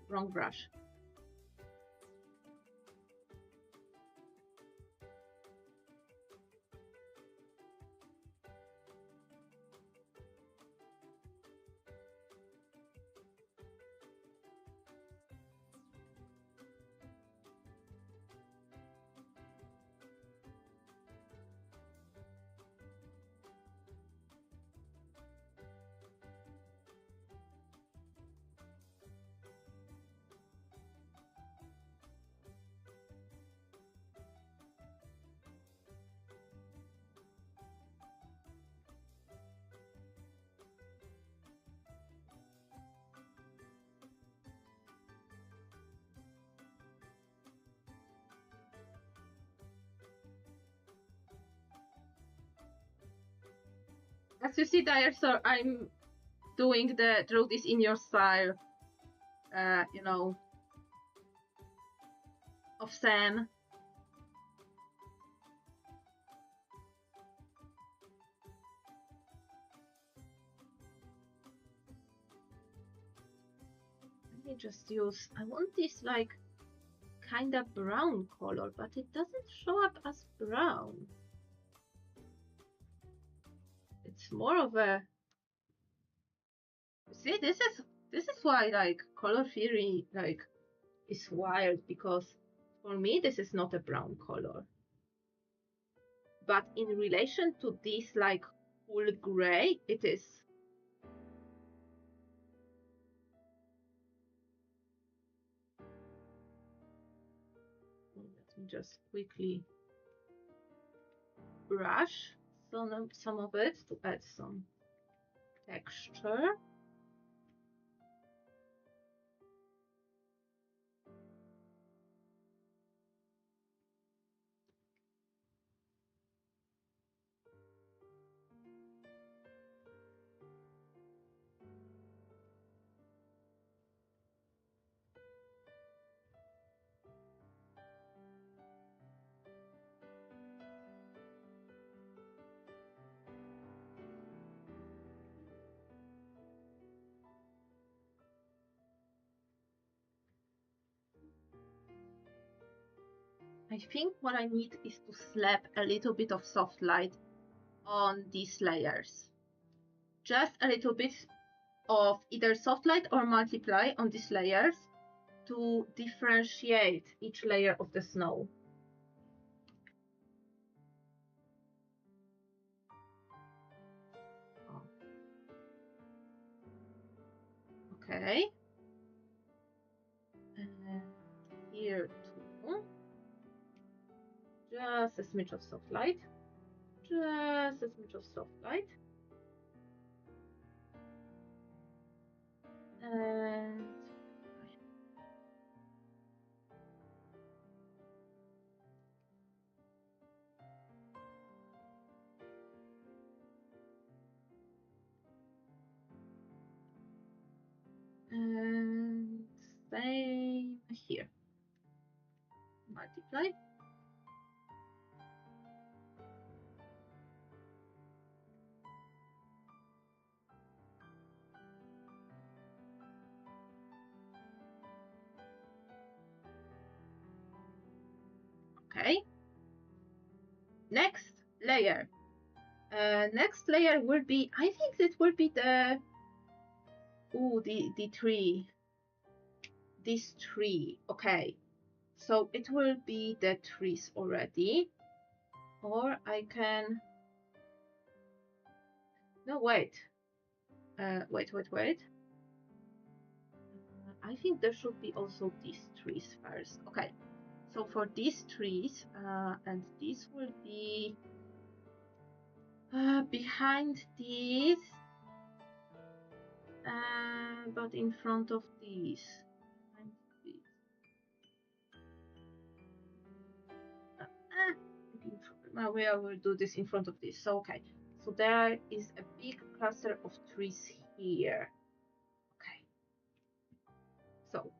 As you see there, so I'm doing the draw this in your style, you know, of Sam. Let me just use, I want this like kind of brown color, but it doesn't show up as brown. It's more of a, see, this is why like color theory like is wild, because for me this is not a brown color, but in relation to this like full gray it is. Let me just quickly brush some of it to add some texture. I think what I need is to slap a little bit of soft light on these layers. Just a little bit of either soft light or multiply on these layers to differentiate each layer of the snow. Okay. And here too. Just a smidge of soft light. Just a smidge of soft light. And same here. Multiply. next layer. Next layer will be, I think it will be the tree. This tree. Okay. So it will be the trees already. Or I can... No, wait. Wait. I think there should be also these trees first. Okay. So for these trees, and this will be behind these, but in front of these. Maybe I will do this in front of this. So okay. So there is a big cluster of trees here. Okay. So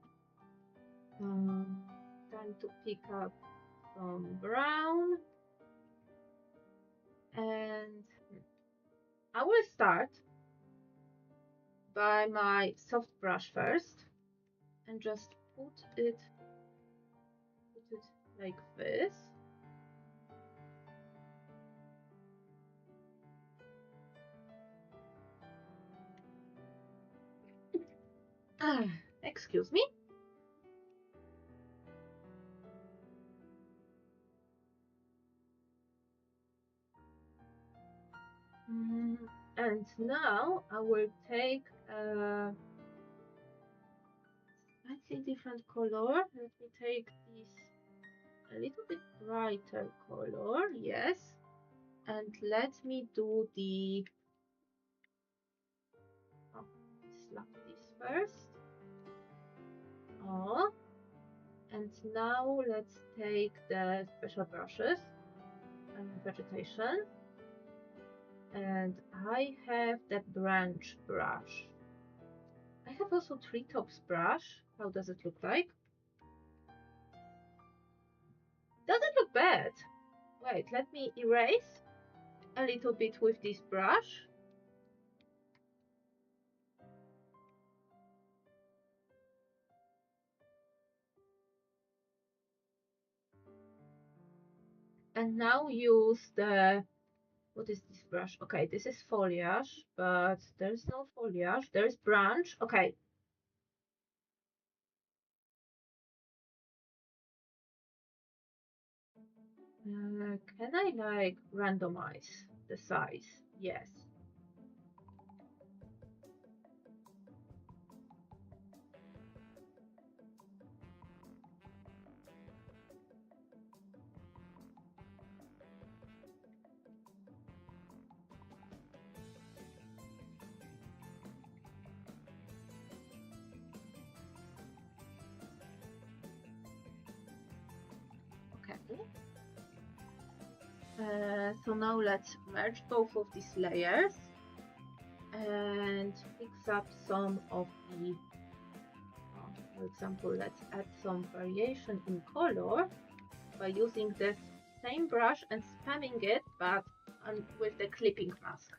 time to pick up some brown, and I will start by my soft brush first and just put it like this. Excuse me. And now I will take a slightly different color. Let me take this a little bit brighter color, yes. And let me do the... slap this first. And now let's take the special brushes and vegetation. And I have the branch brush. I have also treetops brush. How does it look like? Doesn't look bad. Wait, let me erase a little bit with this brush. And now use the... What is this brush? Okay, this is foliage, but there's no foliage. There's branch. Okay. Can I like randomize the size? Yes. Okay. So now let's merge both of these layers and fix up some of the, for example, let's add some variation in color by using the same brush and spamming it, but with the clipping mask.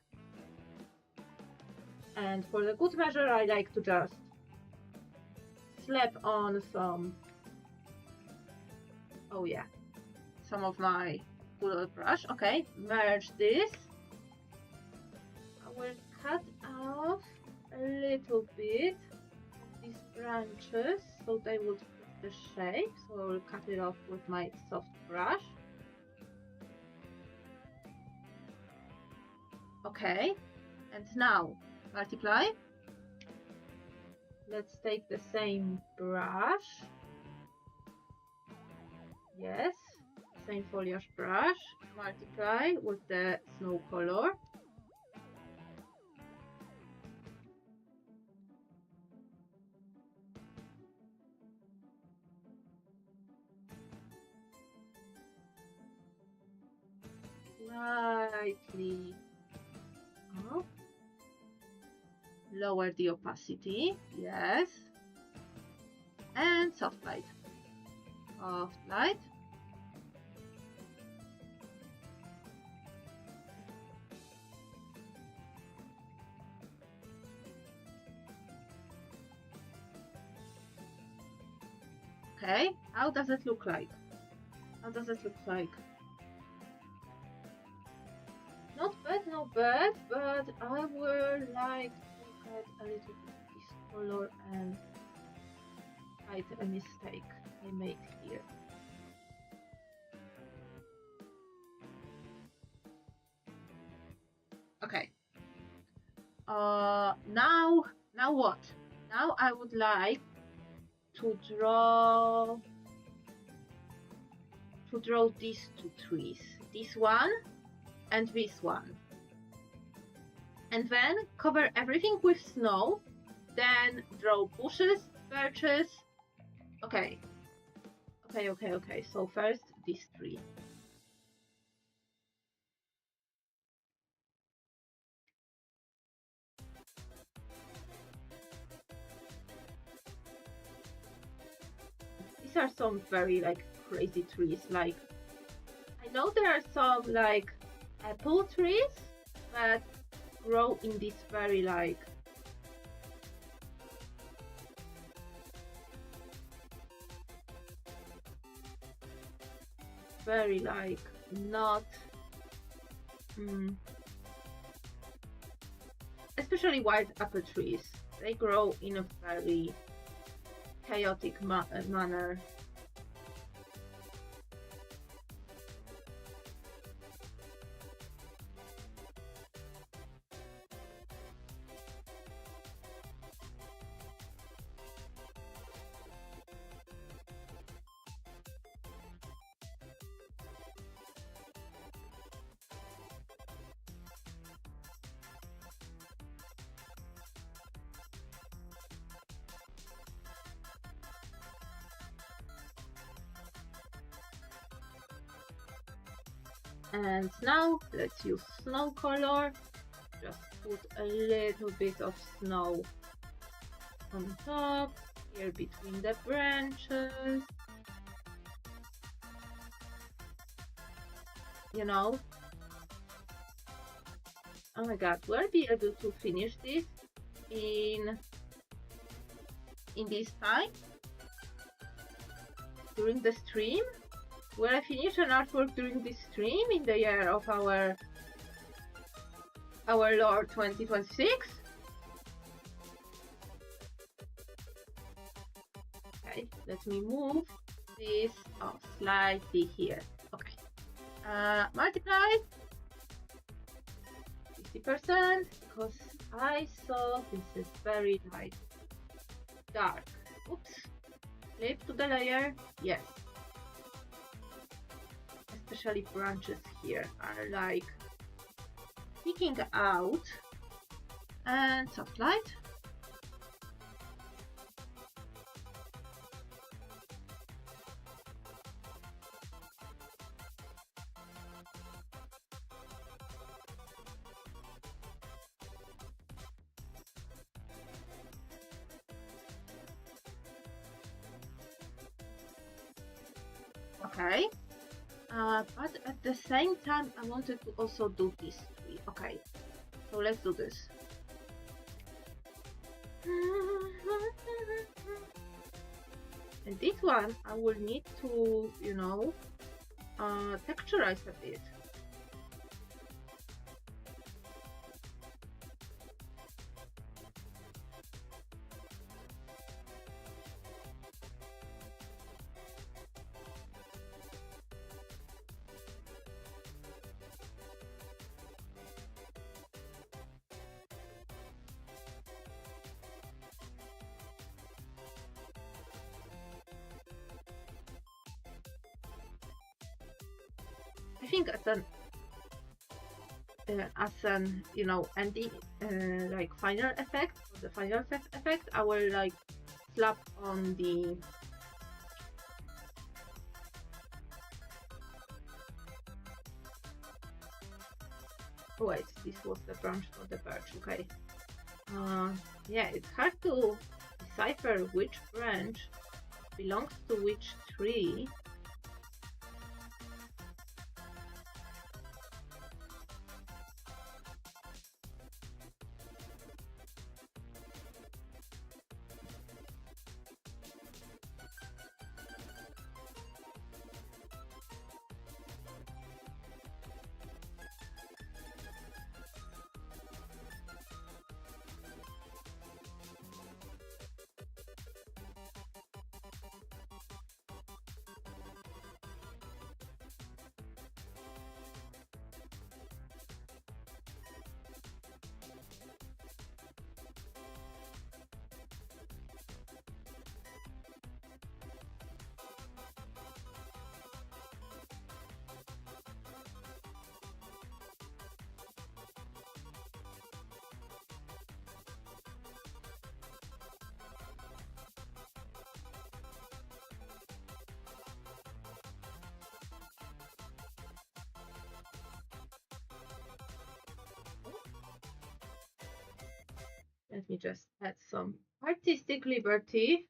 And for the good measure, I like to just slap on some, oh yeah, some of my bullet brush. Okay, merge this. I will cut off a little bit of these branches so they would fit the shape. So I will cut it off with my soft brush. Okay, and now multiply. Let's take the same brush. Yes, same foliage brush. Multiply with the snow color. Slightly up. Lower the opacity. Yes. And soft light. Soft light. Okay, how does it look like? How does it look like? not bad, but I would like to get a little bit of this color and hide a mistake I made here. Okay. Now what? Now I would like to draw these two trees. This one and this one. And then cover everything with snow. Then draw bushes, birches. Okay. Okay. So first this tree. These are some very like crazy trees. Like I know there are some like apple trees that grow in this very like not especially wild apple trees. They grow in a very chaotic manner. And now let's use snow color. Just put a little bit of snow on top, here between the branches. You know. Oh my god, will I be able to finish this in this time? During the stream? Will I finish an artwork during this stream in the year of our Lord 2026? Okay, let me move this slightly here. Okay. Multiply 50% because I saw this is very like dark. Oops. Flip to the layer. Yes. Especially branches here are like peeking out. And soft light. Okay. But at the same time, I wanted to also do this tree. Okay, so let's do this. And this one, I will need to, you know, texturize a bit. I think as an you know ending like final effect, for the final effect, I will like slap on the oh wait, this was the branch for the birch. Okay. Yeah, it's hard to decipher which branch belongs to which tree. Let me just add some artistic liberty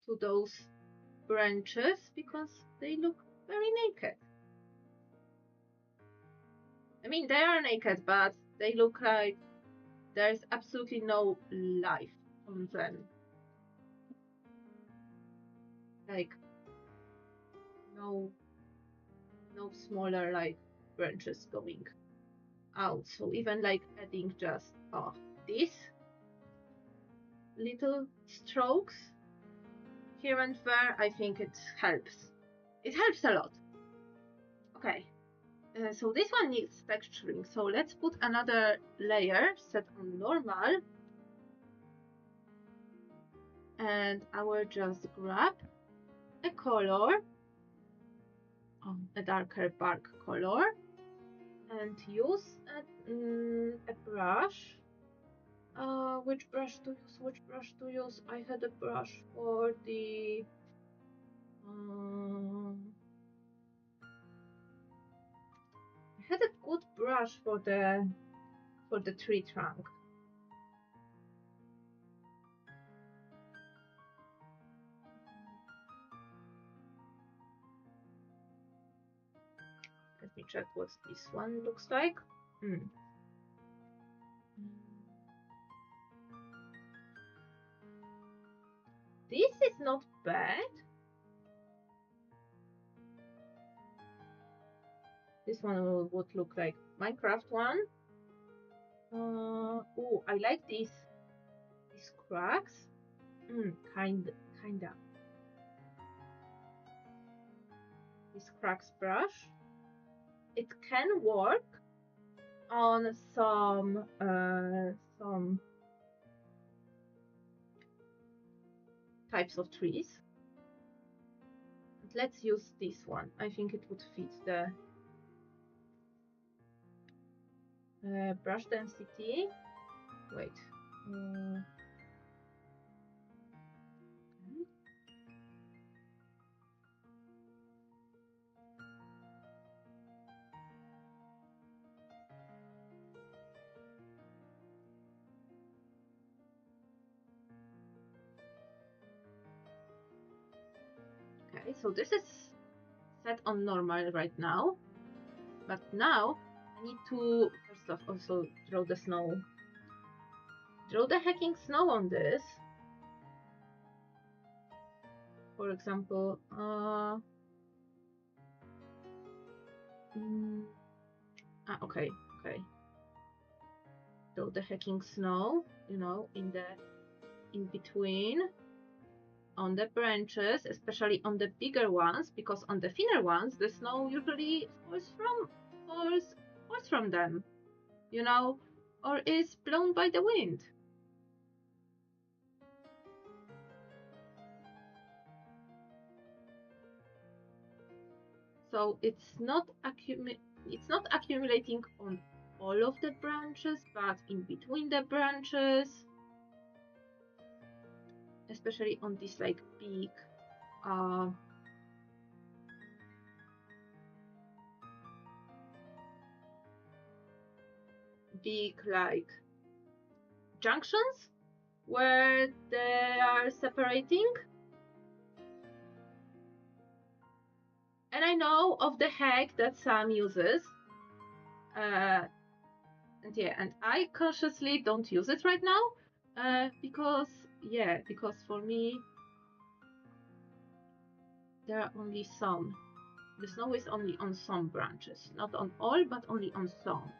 to those branches because they look very naked. I mean, they are naked, but they look like there's absolutely no life on them. Like, no smaller, like, branches going out. So even, like, adding just these little strokes here and there, I think it helps. It helps a lot. Okay. So this one needs texturing, so let's put another layer set on normal, and I will just grab a color, a darker bark color, and use a brush. Which brush to use? Which brush to use? I had a brush for the I had a good brush for the tree trunk. Let me check what this one looks like. This is not bad. This one would look like Minecraft one. Oh, I like these cracks. Kinda. This cracks brush. It can work on some types of trees. Let's use this one. I think it would fit the brush density. Wait. Okay, so this is set on normal right now, but now I need to first off also draw the snow. Draw the hecking snow on this. For example, okay. Draw the hecking snow, you know, in between on the branches, especially on the bigger ones, because on the thinner ones the snow usually falls from them, you know, or is blown by the wind. So it's not accumulating on all of the branches, but in between the branches, especially on this like big like junctions where they are separating. And I know of the hack that Sam uses, and I consciously don't use it right now, because for me there are only some. The snow is only on some branches, not on all, but only on some.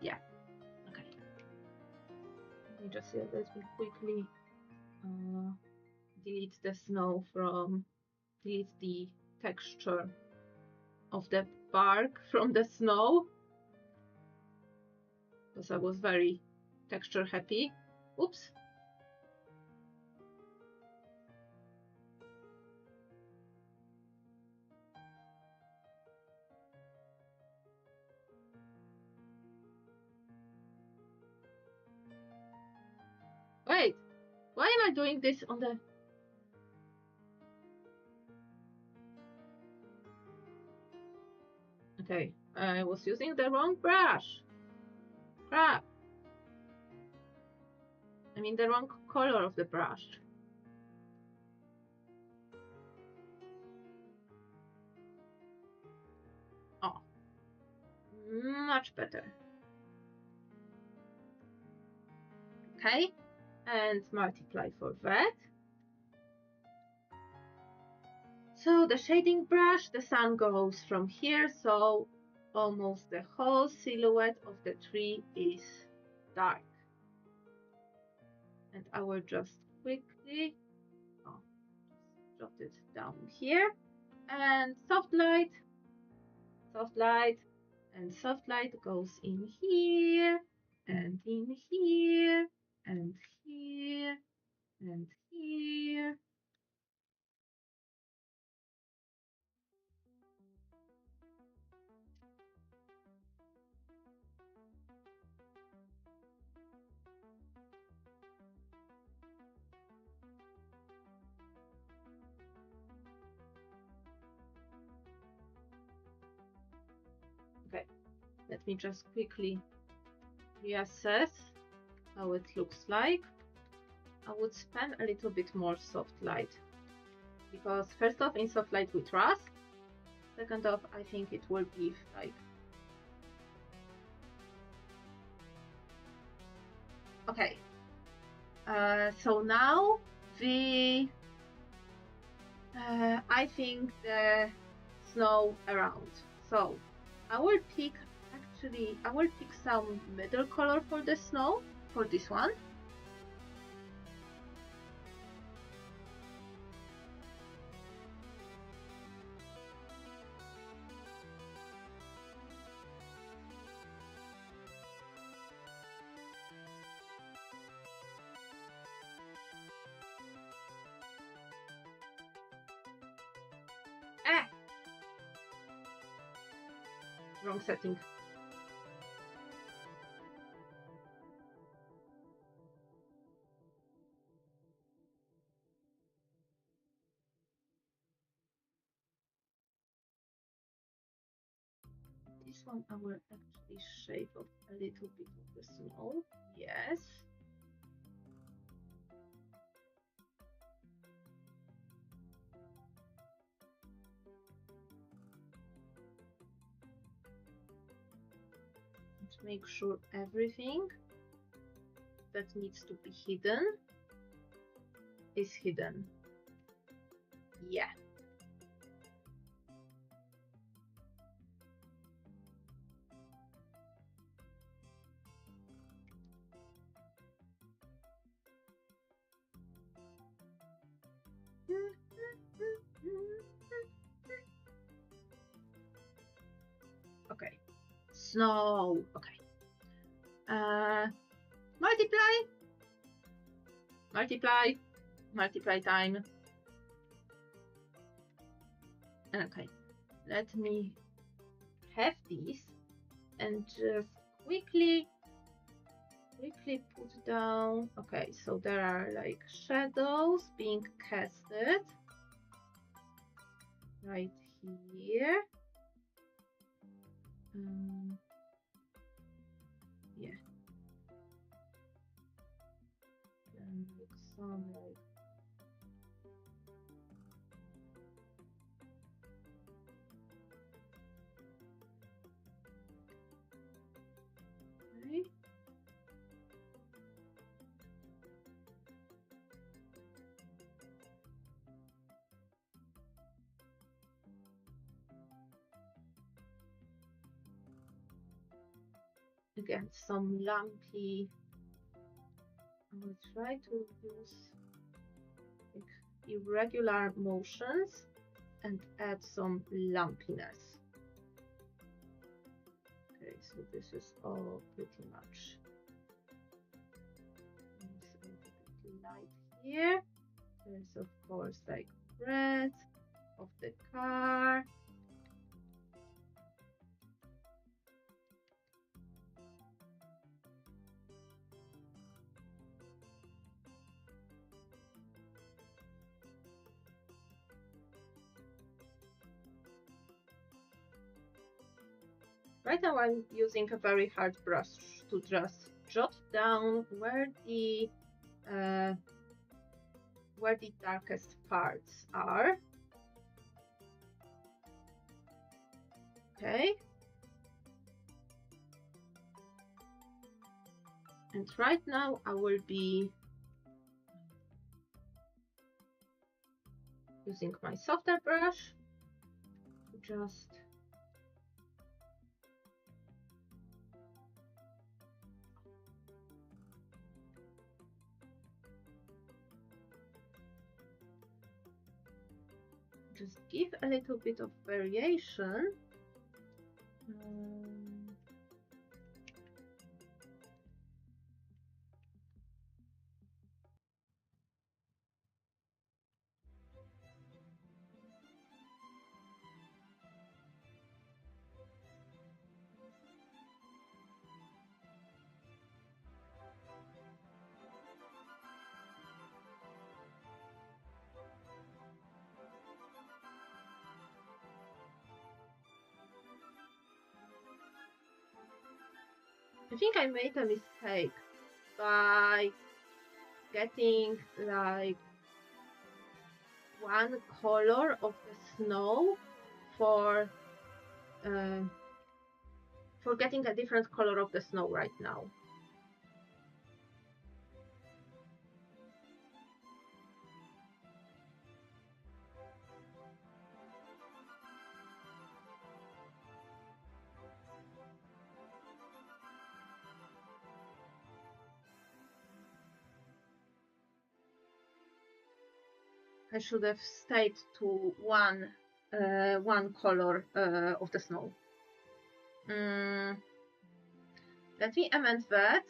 Yeah. Okay. Let me just let me quickly delete the snow delete the texture of the bark from the snow, because I was very texture happy. Oops. Wait, why am I doing this on the... Okay, I was using the wrong brush. Crap. I mean the wrong color of the brush. Oh, much better. Okay, and multiply for that. So the shading brush, the sun goes from here, so almost the whole silhouette of the tree is dark. And I will just quickly jot it down here. And soft light, and soft light goes in here, and in here, and here, and here. Okay, let me just quickly reassess how it looks like. I would spend a little bit more soft light because first off, in soft light we trust. Second off, I think it will give like, okay. So now I think the snow around. So I will pick some middle color for the snow for this one. Wrong setting. This one I will actually shave off a little bit of the snow. Yes. Make sure everything that needs to be hidden is hidden. Yeah. Okay. Snow. Okay. Multiply time. Okay, let me have this and just quickly put down. Okay, so there are like shadows being casted right here. Yeah. And some like okay. Again, some lumpy. I will try to use like irregular motions and add some lumpiness. Okay, so this is all pretty much. It's a little bit light here. There's of course like red of the car. Right now I'm using a very hard brush to just jot down where the where the darkest parts are. Okay. And right now I will be using my softer brush to just give a little bit of variation. I think I made a mistake by getting like one color of the snow for getting a different color of the snow right now. I should have stayed to one color of the snow. Let me amend that.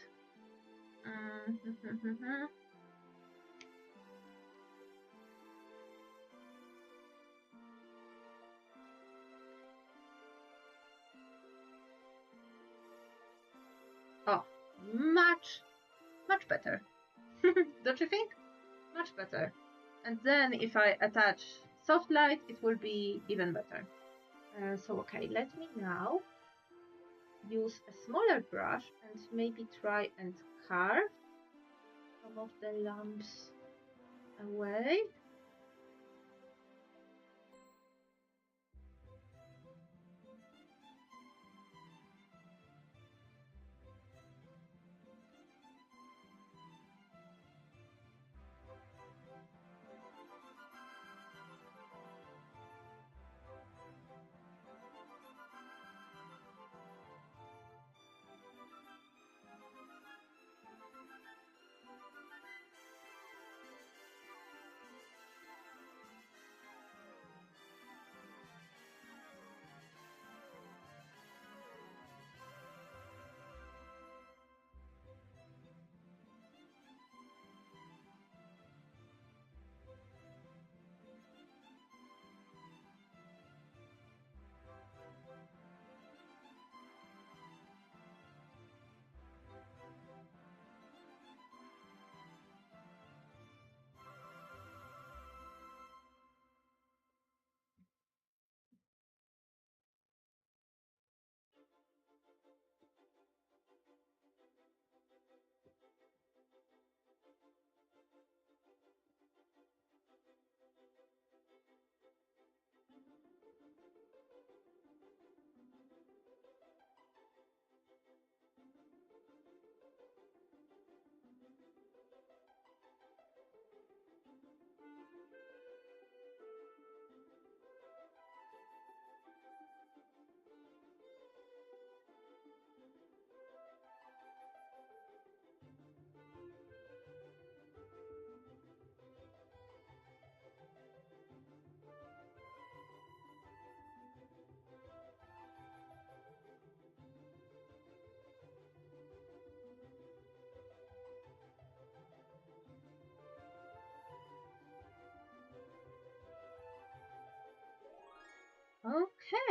Oh, much better. Don't you think? Much better. And then if I attach soft light, it will be even better. So okay, let me now use a smaller brush and maybe try and carve some of the lumps away.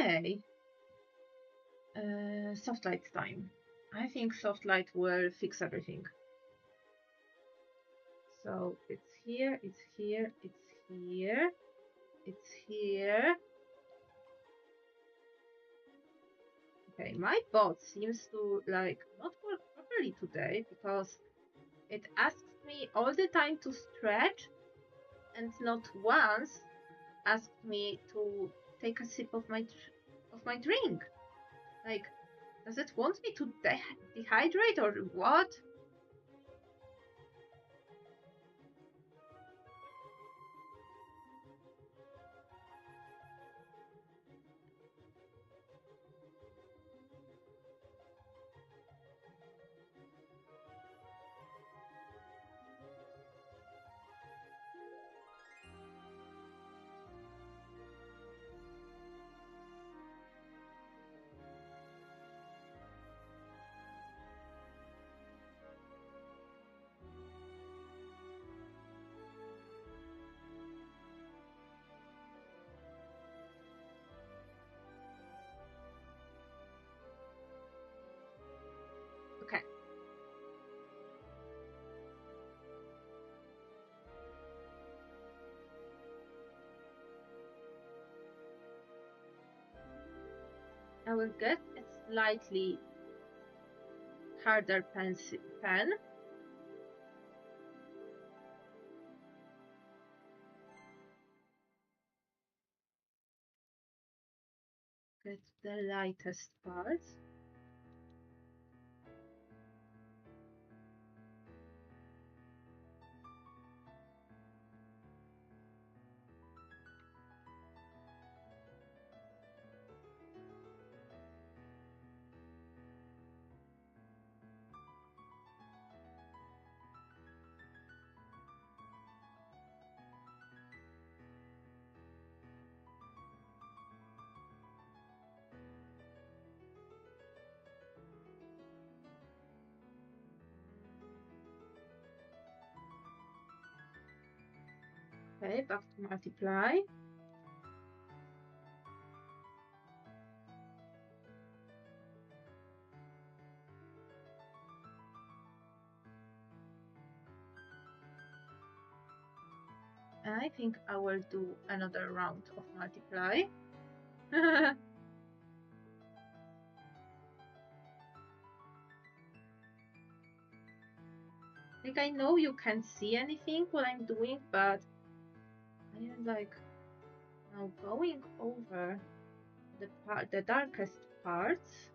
Okay. Soft light time. I think soft light will fix everything. So it's here, it's here, it's here, it's here. Okay, my bot seems to like not work properly today because it asks me all the time to stretch and not once asked me to take a sip of my drink. Like, does it want me to dehydrate or what? Okay. I will get a slightly harder pen. Get the lightest part. Okay, back to multiply. I think I will do another round of multiply. Like, I know you can't see anything what I'm doing, but I am like now going over the darkest parts.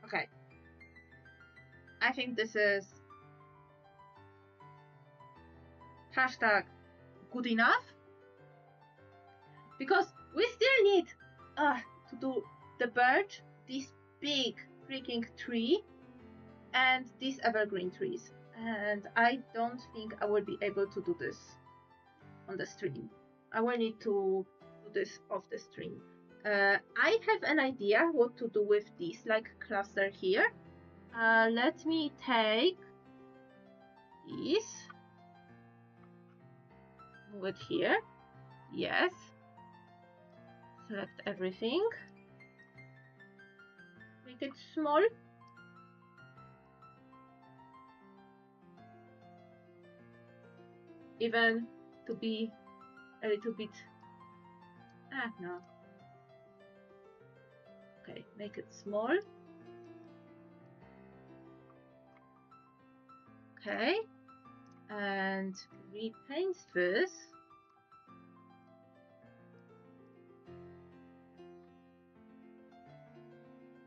Okay. I think this is hashtag good enough, because we still need to do the birch, this big freaking tree, and these evergreen trees. And I don't think I will be able to do this on the stream. I will need to do this off the stream. I have an idea what to do with this like cluster here. Let me take this, move it here. Yes. Select everything. Make it small. Even to be a little bit. No. Okay, make it small. Okay, and repaint this.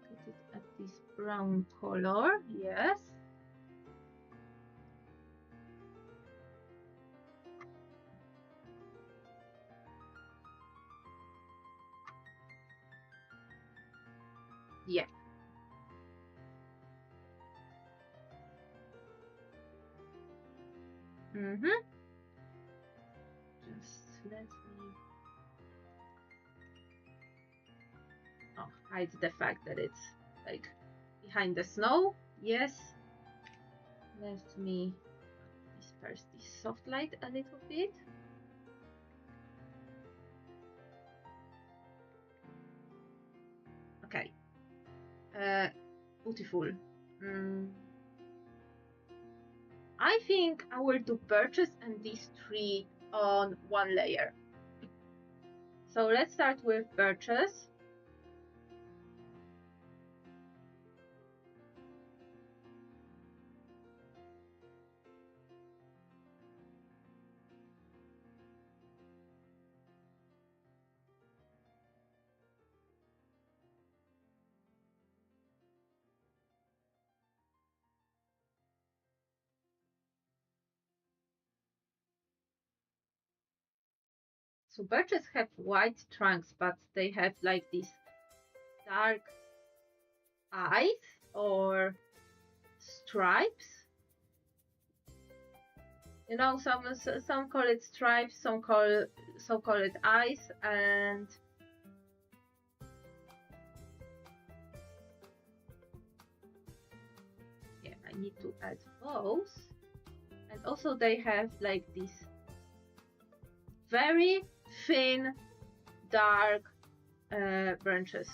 Put it at this brown color. Yes. Yeah. Just let me hide the fact that it's like behind the snow. Yes. Let me disperse this soft light a little bit. Okay. Beautiful. I think I will do birches and these three on one layer. So let's start with birches. So birches have white trunks, but they have like these dark eyes or stripes. You know, some call it stripes, some call it eyes, and yeah, I need to add those. And also they have like these very thin, dark branches.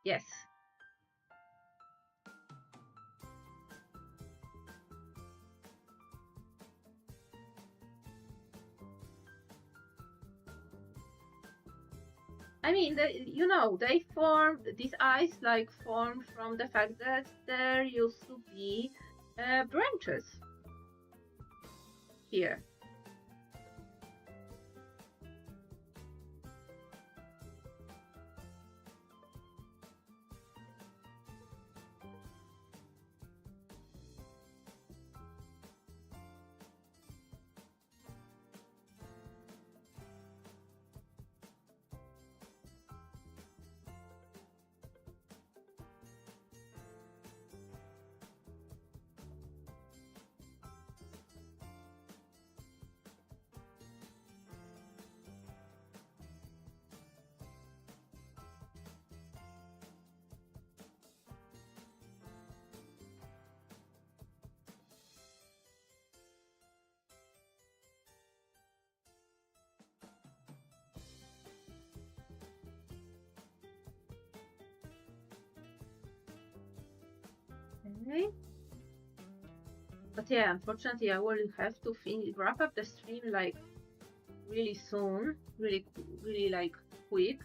Yes. I mean, you know, they form, these eyes like form from the fact that there used to be branches here. Okay. But yeah, unfortunately, I will have to wrap up the stream like really soon, really like quick.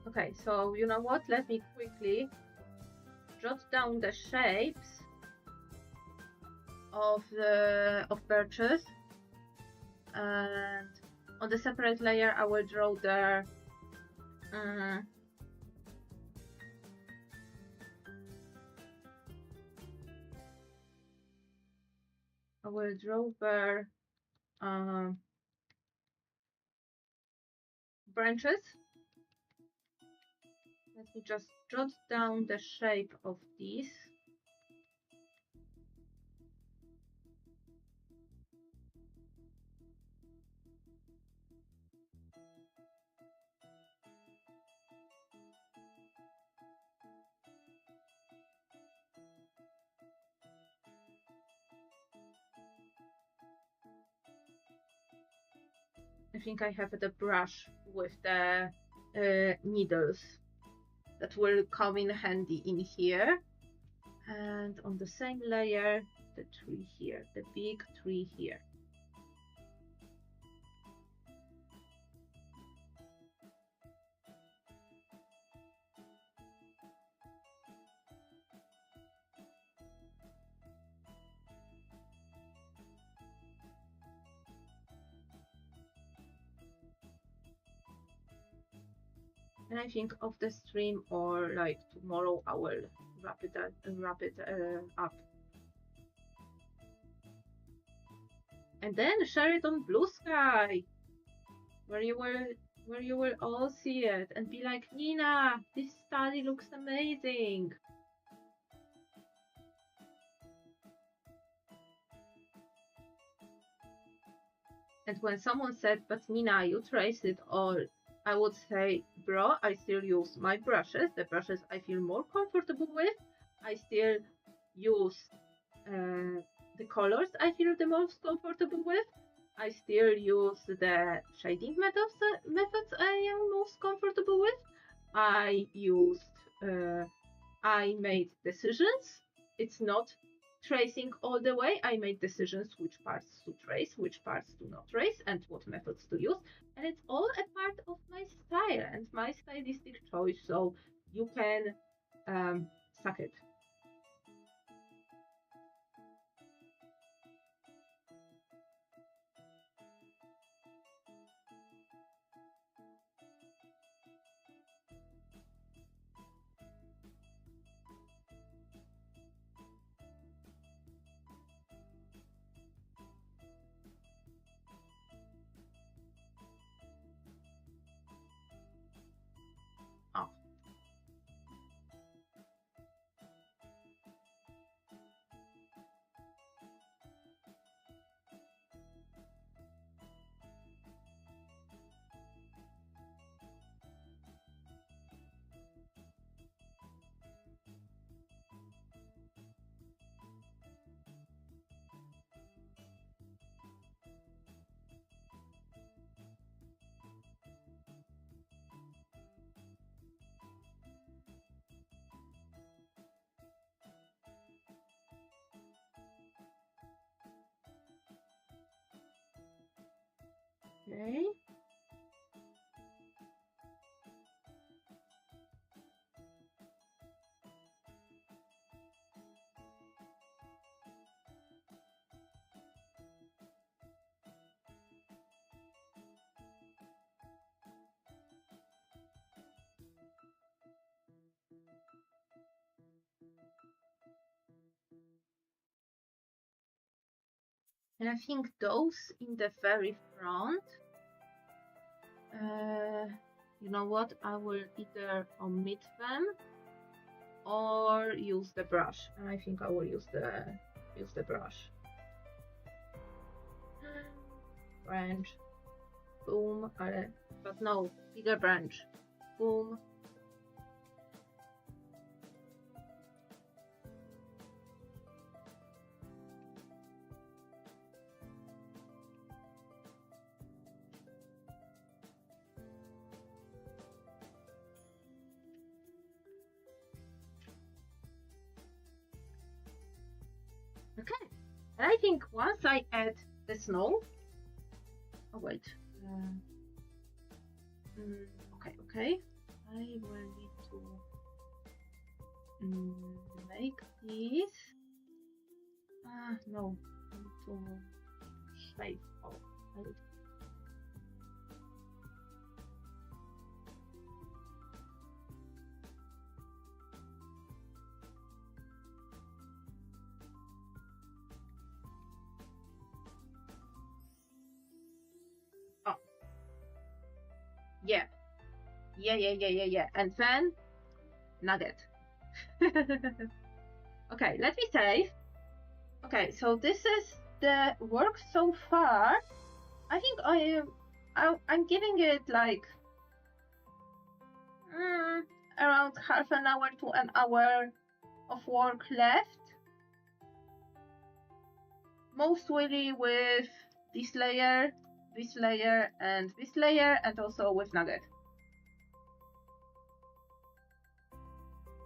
Okay, so you know what? Let me quickly jot down the shapes of birches, and on the separate layer I will draw their branches. Let me just jot down the shape of these. I think I have the brush with the needles that will come in handy in here. and on the same layer, the tree here, the big tree here. And I think of the stream, or like tomorrow I will wrap it up. And then share it on Blue Sky, where you will all see it and be like, Nina, this study looks amazing. And when someone said, but Nina, you traced it all, I would say, bro, I still use my brushes, the brushes I feel more comfortable with. I still use the colors I feel the most comfortable with. I still use the shading methods I am most comfortable with. I made decisions. It's not tracing all the way. I made decisions which parts to trace, which parts to not trace, and what methods to use. And it's all a part of my style and my stylistic choice, so you can suck it. Okay. And I think those in the very front, you know what, I will either omit them or use the brush. And I think I will use the brush. Branch, boom, but no, bigger branch, boom. Okay, and I think once I add the snow, oh wait, okay, I will need to make this, no, I need to shape, Yeah. And then nugget. Okay, let me save. Okay, so this is the work so far. I think I'm giving it like around half an hour to an hour of work left. Mostly with this layer, and this layer, and also with nugget.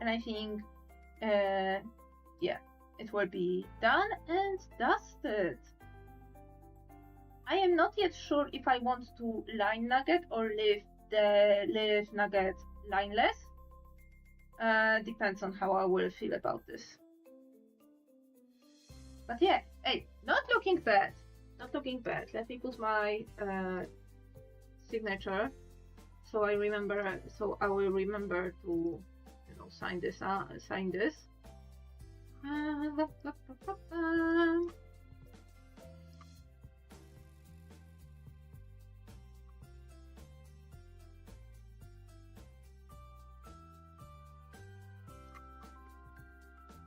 And I think, yeah, it will be done and dusted. I am not yet sure if I want to line nugget or leave the nugget lineless. Depends on how I will feel about this. But yeah, hey, not looking bad. Not looking bad. Let me put my signature so I remember. So I will remember to, sign this. Sign this.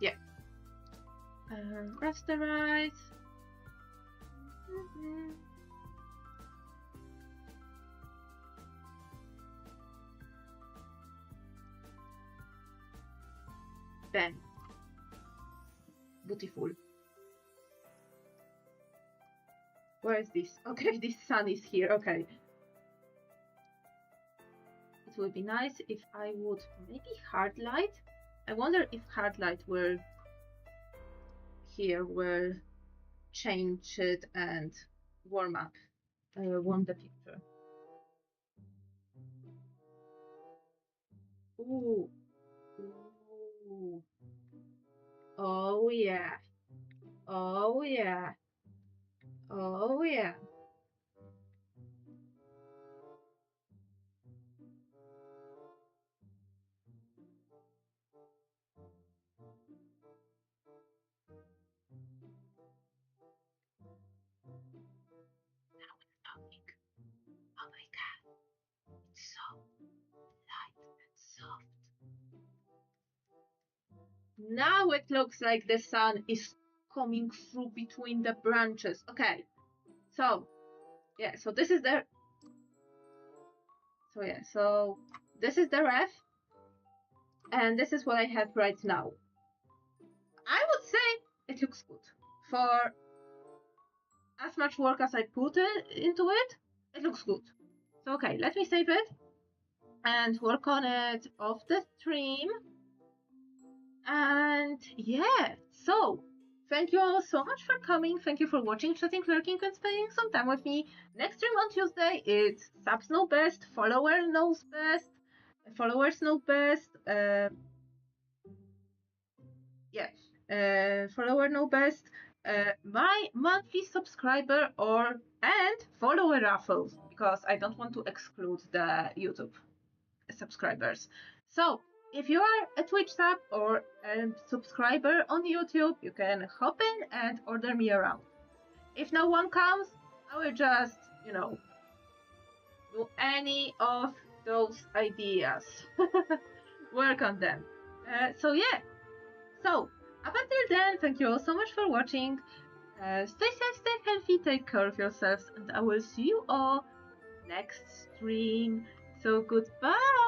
Yeah. Rasterize. Bang. Beautiful. Where is this? Okay, this sun is here. Okay. It would be nice if I would maybe hard light. I wonder if hard light will change it and warm the picture. Ooh. Ooh. Oh yeah. Oh yeah. Oh yeah. Now it's coming. Oh my god. It's so light and soft. Now it looks like the sun is coming through between the branches. Okay. So, yeah, so this is the this is the ref, and this is what I have right now. I would say it looks good. For as much work as I put into it, it looks good. So okay, let me save it and work on it off the stream. And yeah, so thank you all so much for coming. Thank you for watching, chatting, lurking, and spending some time with me. Next stream on Tuesday, it's subs know best, followers know best. Followers know best. Follower know best. My monthly subscriber and follower raffles, because I don't want to exclude the YouTube subscribers. So if you are a Twitch sub or a subscriber on YouTube, you can hop in and order me around. If no one comes, I will just, do any of those ideas. Work on them. So yeah. So up until then, thank you all so much for watching. Stay safe, stay healthy, take care of yourselves, and I will see you all next stream. So goodbye!